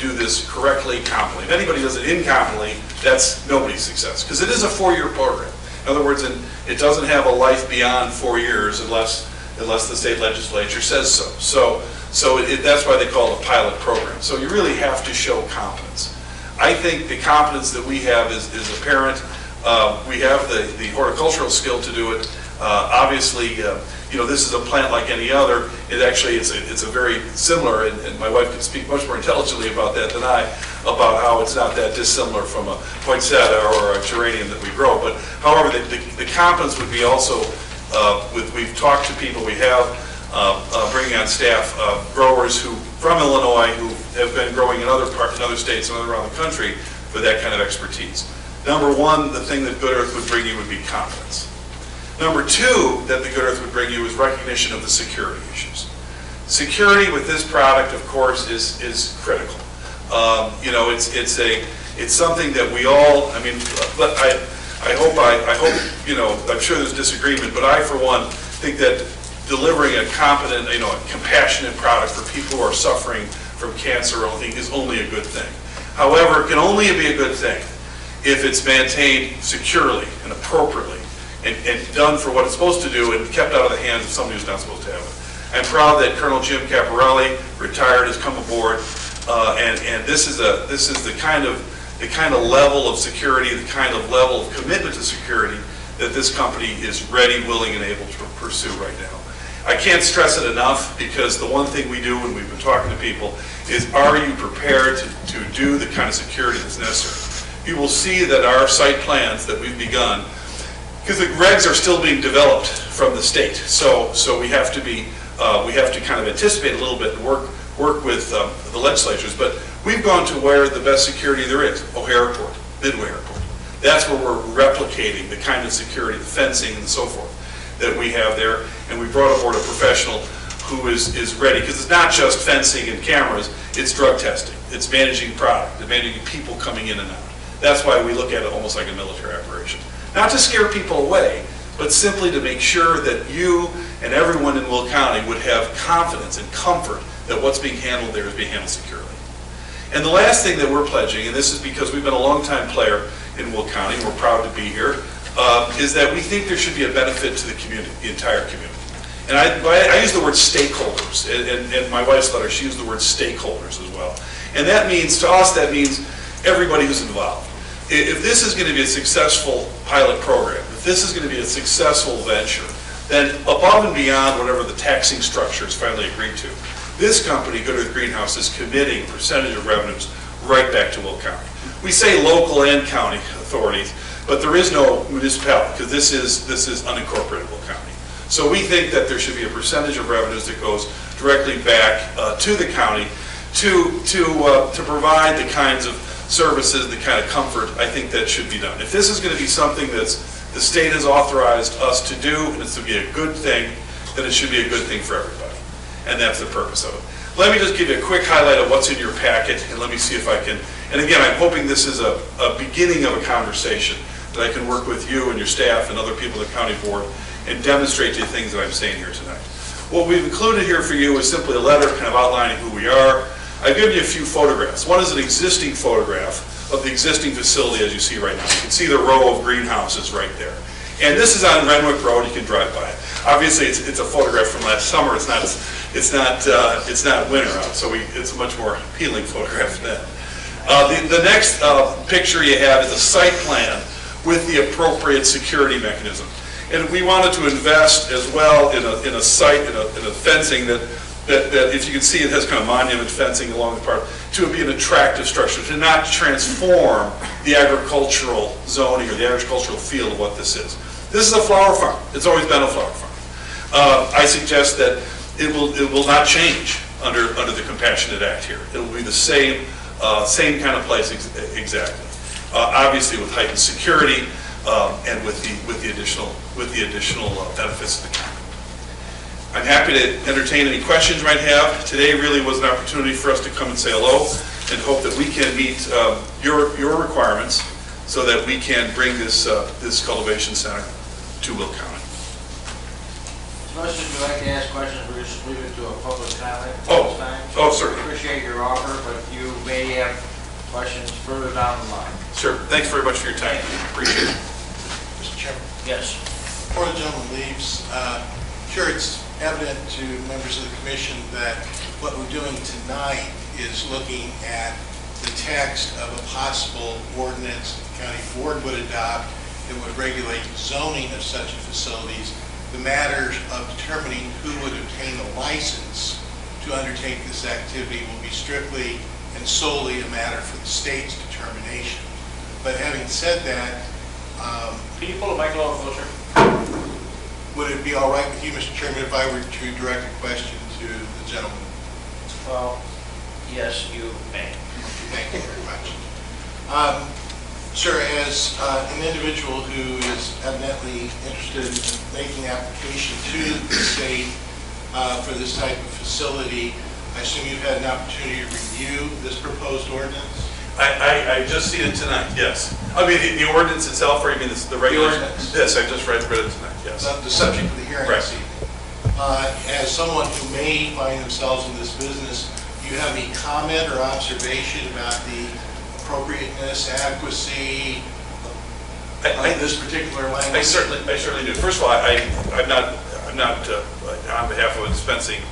do this correctly, competently. If anybody does it incompetently, that's nobody's success, because it is a 4-year program. In other words, it doesn't have a life beyond 4 years unless the state legislature says so. That's why they call it a pilot program. So you really have to show competence. I think the competence that we have is apparent. We have the horticultural skill to do it. Obviously, this is a plant like any other. It's a very similar, and my wife can speak much more intelligently about that than I, about how it's not that dissimilar from a poinsettia or a geranium that we grow. But however, the competence would be also, we've talked to people, we have bringing on staff, growers from Illinois who have been growing in other states and around the country for that kind of expertise. Number one, the thing that Good Earth would bring you would be competence. Number two that the Good Earth would bring you is recognition of the security issues. Security with this product, of course, is critical. It's something that we all, I hope, I'm sure there's disagreement, but I, for one, think that delivering a competent, a compassionate product for people who are suffering from cancer or anything is only a good thing. However, it can only be a good thing if it's maintained securely and appropriately and done for what it's supposed to do and kept out of the hands of somebody who's not supposed to have it. I'm proud that Colonel Jim Caporelli, retired, has come aboard, and this is the kind of level of security, the kind of level of commitment to security that this company is ready, willing, and able to pursue right now. I can't stress it enough, because the one thing we do when we've been talking to people is, are you prepared to do the kind of security that's necessary? You will see that our site plans that we've begun, because the regs are still being developed from the state, so we have to kind of anticipate a little bit and work with the legislatures. But we've gone to where the best security there is, O'Hare Airport, Midway Airport. That's where we're replicating the kind of security, the fencing and so forth that we have there, and we brought aboard a professional who is ready, because it's not just fencing and cameras, it's drug testing, it's managing product, it's managing people coming in and out. That's why we look at it almost like a military operation. Not to scare people away, but simply to make sure that you and everyone in Will County would have confidence and comfort that what's being handled there is being handled securely. And the last thing that we're pledging, and this is because we've been a long-time player in Will County, and we're proud to be here, is that we think there should be a benefit to the community, the entire community. And I use the word stakeholders, and my wife's letter, she used the word stakeholders as well. And that means, to us, that means everybody who's involved. If this is going to be a successful pilot program, if this is going to be a successful venture, then above and beyond whatever the taxing structure is finally agreed to, this company, Good Earth Greenhouse, is committing a percentage of revenues right back to Will County. We say local and county authorities, but there is no municipality, because this is unincorporated Will County. So we think that there should be a percentage of revenues that goes directly back to the county to provide the kinds of services, the kind of comfort I think that should be done. If this is going to be something that's the state has authorized us to do, and it's to be a good thing, then it should be a good thing for everybody. And that's the purpose of it. Let me just give you a quick highlight of what's in your packet, and let me see if I can, and again, I'm hoping this is a beginning of a conversation that I can work with you and your staff and other people at the county board and demonstrate to you things that I'm saying here tonight. What we've included here for you is simply a letter kind of outlining who we are. I've given you a few photographs. One is an existing photograph of the existing facility as you see right now. You can see the row of greenhouses right there. And this is on Renwick Road. You can drive by it. Obviously, it's a photograph from last summer. It's not winter out, so it's a much more appealing photograph than that. The next picture you have is a site plan with the appropriate security mechanism. And we wanted to invest as well in a site, in a fencing that if you can see, it has kind of monument fencing along the part. to be an attractive structure, to not transform the agricultural zoning or the agricultural feel of what this is. This is a flower farm. It's always been a flower farm. I suggest that it will not change under the Compassionate Act here. It will be the same kind of place exactly. Obviously with heightened security and with the additional benefits of the county. I'm happy to entertain any questions you might have. Today really was an opportunity for us to come and say hello and hope that we can meet your requirements so that we can bring this cultivation center to Will County. Unless you'd like to ask questions, we'll just leave it to a public comment at Oh. this time. Oh, certainly. Appreciate your offer, but you may have questions further down the line. Sure. Thanks very much for your time. Appreciate it. Mr. Chairman. Yes. Before the gentleman leaves, sure, it's evident to members of the commission that what we're doing tonight is looking at the text of a possible ordinance the county board would adopt that would regulate zoning of such facilities. The matters of determining who would obtain a license to undertake this activity will be strictly and solely a matter for the state's determination. But having said that, can you pull the mic a little closer? Would it be all right with you, Mr. Chairman, if I were to direct a question to the gentleman? Well, yes, you may. Thank you very much. Sir, as an individual who is evidently interested in making application to the state for this type of facility, I assume you've had an opportunity to review this proposed ordinance? I just seen it tonight, yes. I mean, the ordinance itself, or you mean the regular? The ordinance. Yes, I just read it tonight, yes. The subject of the hearing Right. this evening. As someone who may find themselves in this business, do you have any comment or observation about the appropriateness, adequacy of this particular language? I certainly do. First of all, I'm not on behalf of a dispensing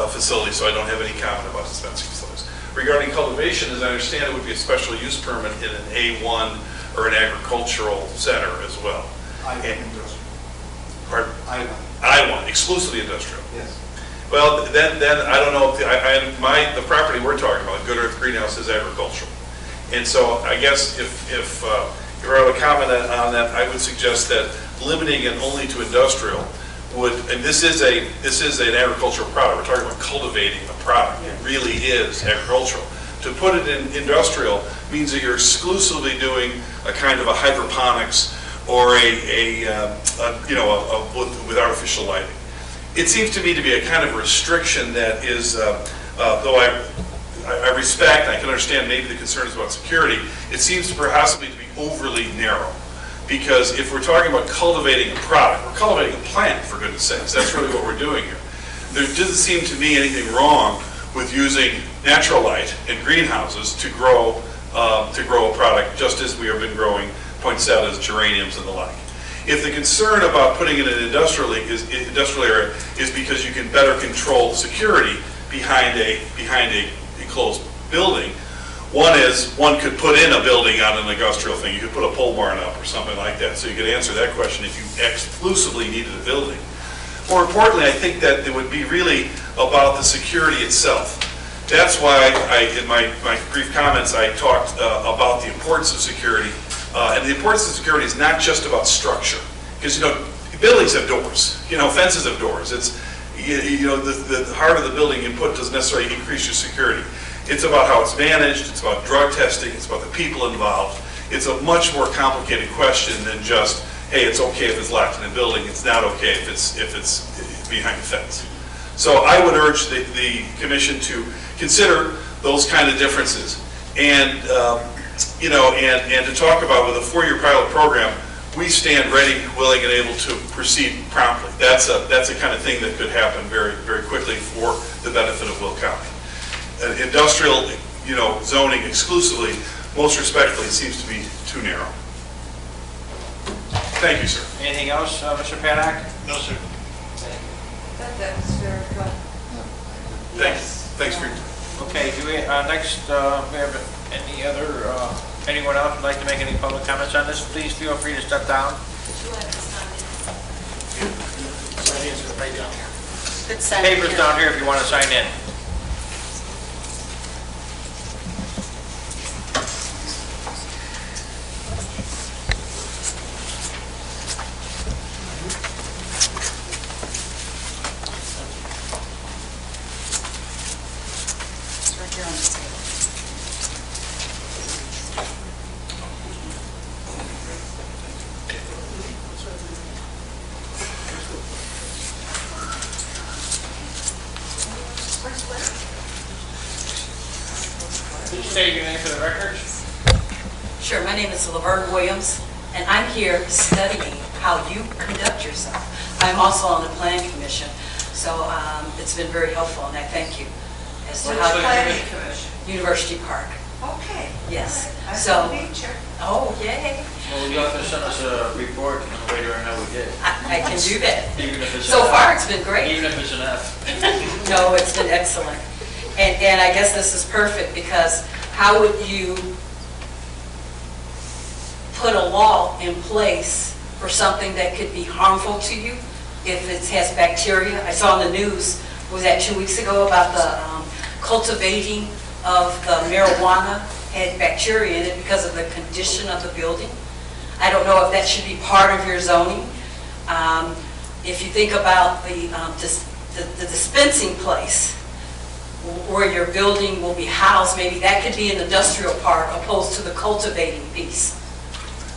facility, so I don't have any comment about dispensing facilities. Regarding cultivation, as I understand it, would be a special use permit in an A1 or an agricultural center as well. I-1. Pardon? I-1. I-1, exclusively industrial. Yes. Well, then I don't know if the property we're talking about, Good Earth Greenhouse, is agricultural. And so I guess if you were to comment on that, I would suggest that limiting it only to industrial would, and this is an agricultural product. We're talking about cultivating a product. It really is agricultural. To put it in industrial means that you're exclusively doing a kind of a hydroponics or with artificial lighting. It seems to me to be a kind of restriction that is, though I respect, I can understand maybe the concerns about security, it seems to possibly to be overly narrow. Because if we're talking about cultivating a product, we're cultivating a plant, for goodness sakes. That's really what we're doing here. There doesn't seem to me anything wrong with using natural light and greenhouses to grow a product, just as we have been growing poinsettias, geraniums, and the like. If the concern about putting it in an industrial area is because you can better control security behind a enclosed building, one could put in a building on an industrial thing. You could put a pole barn up or something like that, so you could answer that question if you exclusively needed a building. More importantly, I think that it would be really about the security itself. That's why in my brief comments, I talked about the importance of security. And the importance of security is not just about structure. Because, buildings have doors. Fences have doors. It's, the heart of the building you put doesn't necessarily increase your security. It's about how it's managed. It's about drug testing. It's about the people involved. It's a much more complicated question than just, hey, it's okay if it's locked in a building. It's not okay if it's behind a fence. So I would urge the commission to consider those kind of differences. And, and to talk about with a 4-year pilot program, we stand ready, willing, and able to proceed promptly. That's a kind of thing that could happen very, very quickly for the benefit of Will County. Industrial, zoning exclusively, most respectfully, seems to be too narrow. Thank you, sir. Anything else, Mr. Paddock? No, sir. That was very good. Thanks for your time. Okay, do we, next, we have any other, anyone else would like to make any public comments on this? Please feel free to step down. Papers down here if you want to sign in. state your name for the record. Sure, my name is Laverne Williams, and I'm here studying how you conduct yourself. I'm also on the planning commission, so it's been very helpful, and I thank you. As to Which how planning commission? University Park, Okay. yes. I'm So, a teacher. oh, yay. Well, you'll have to send us a report and later on how we did. I can do that. Even if it's So an F. far, it's been great. Even if it's an F. No, it's been excellent. And I guess this is perfect, because how would you put a law in place for something that could be harmful to you if it has bacteria? I saw in the news, was that 2 weeks ago, about the cultivating of the marijuana had bacteria in it because of the condition of the building. I don't know if that should be part of your zoning. If you think about the dispensing place where your building will be housed, maybe that could be an industrial park opposed to the cultivating piece.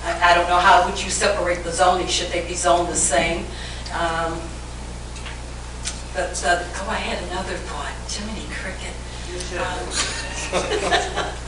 I don't know, how would you separate the zoning? Should they be zoned the same? But, oh, I had another thought. Jiminy Cricket.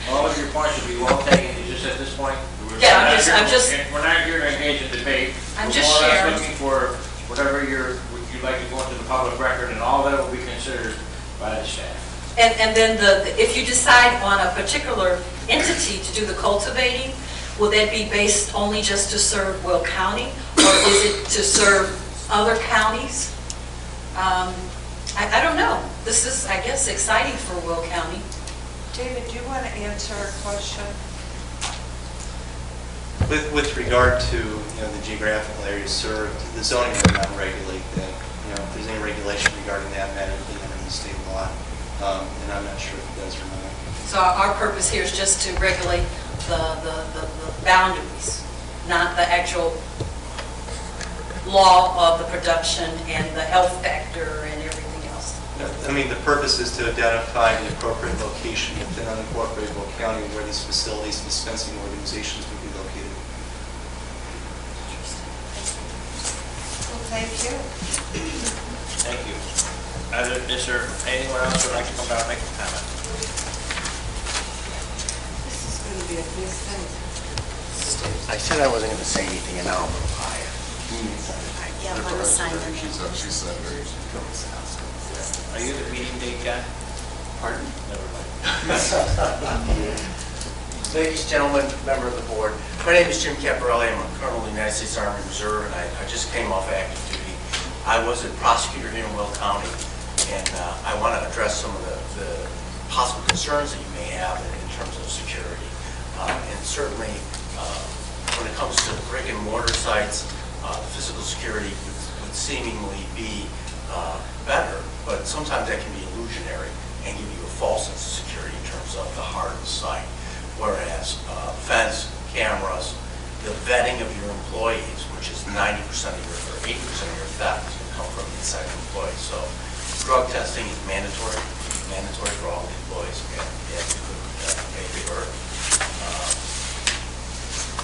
All of your points should be well taken, it's just at this point. Yeah, I'm just. We're not here to engage in debate. I'm just We're more or sharing. less looking for whatever you'd like to go into the public record, and all that will be considered by the staff. And then if you decide on a particular entity to do the cultivating, will that be based only just to serve Will County, or is it to serve other counties? I don't know. This is, I guess, exciting for Will County. David, do you want to answer a question? With regard to, the geographical areas served, the zoning would not regulate that. If there's any regulation regarding that matter, it'd be under the state law, and I'm not sure if it does or not. So our purpose here is just to regulate the boundaries, not the actual law of the production and the health factor and everything else. I mean, the purpose is to identify the appropriate location within unincorporated Will County where these facilities, dispensing organizations would be located. Well, thank you. Thank you. Is there anyone else who would like to come down and make a comment? This is going to be a big thing. I said I wasn't going to say anything, and now I'm going to buy it. Yeah, I'm going to sign them. She said very. Are you the meeting date guy? Pardon? Never mind. Ladies, gentlemen, member of the board, my name is Jim Caparelli. I'm a colonel of the United States Army Reserve, and I just came off active duty. I was a prosecutor here in Will County, and I want to address some of the possible concerns that you may have in terms of security. And certainly, when it comes to brick and mortar sites, physical security would seemingly be better, but sometimes that can be illusionary and give you a false sense of security in terms of the heart of the site. Whereas fence, cameras, the vetting of your employees, which is 90% of your, or 80% of your theft, is going to come from inside the employees. So drug testing is mandatory for all the employees, and may be heard.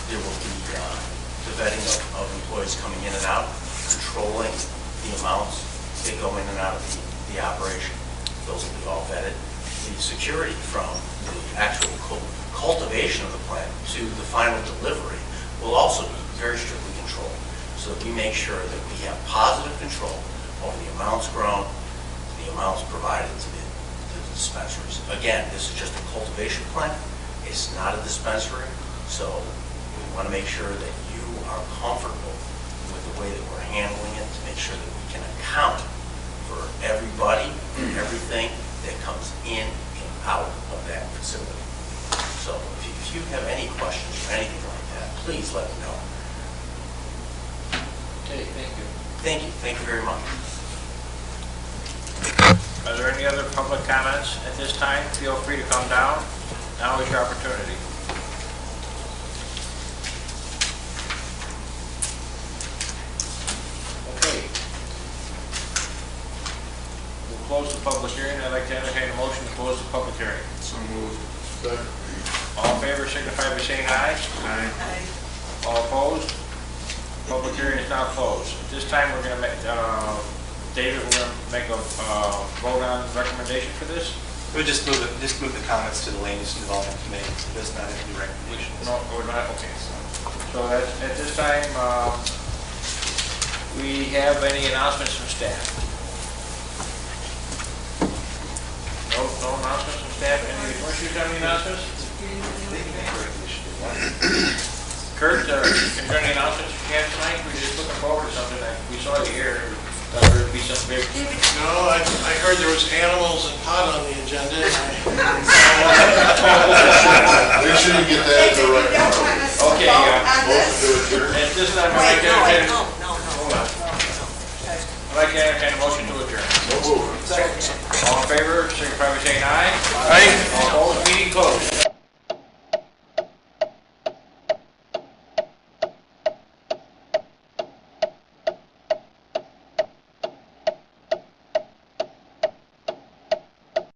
There will be the vetting of employees coming in and out, controlling the amounts that go in and out of the operation. Those will be all vetted. The security from the actual cultivation of the plant to the final delivery will also be very strictly controlled. So that we make sure that we have positive control over the amounts grown, the amounts provided to the dispensaries. Again, this is just a cultivation plant. It's not a dispensary. So we want to make sure that you are comfortable with the way that we're handling it, to make sure that we can account for everybody and everything that comes in and out of that facility. So if you have any questions or anything like that, please let me know. Okay, thank you. Thank you. Thank you very much. Are there any other public comments at this time? Feel free to come down. Now is your opportunity. Okay. We'll close the public hearing. I'd like to entertain a motion to close the public hearing. So moved. All in favor, signify by saying aye. Aye. All opposed? Public hearing is now closed. At this time, we're going to make, David, we're going to make a vote on recommendation for this. We would just move the comments to the Land Use and Development Committee. It does not have any recommendations. No, we're not, okay. So at this time, we have any announcements from staff? No announcements from staff? Any of the commissioners have any announcements? Kurt, is there any announcements you have tonight? We're just looking forward to something that we saw you here. Thought there would be some big. No, I heard there was animals and pot on the agenda. Make sure you get that in the right order. Okay, Motion to adjourn. at this time, I'd like to entertain. Hold on. I'd like to entertain a motion to adjourn. All in favor, signify by saying aye.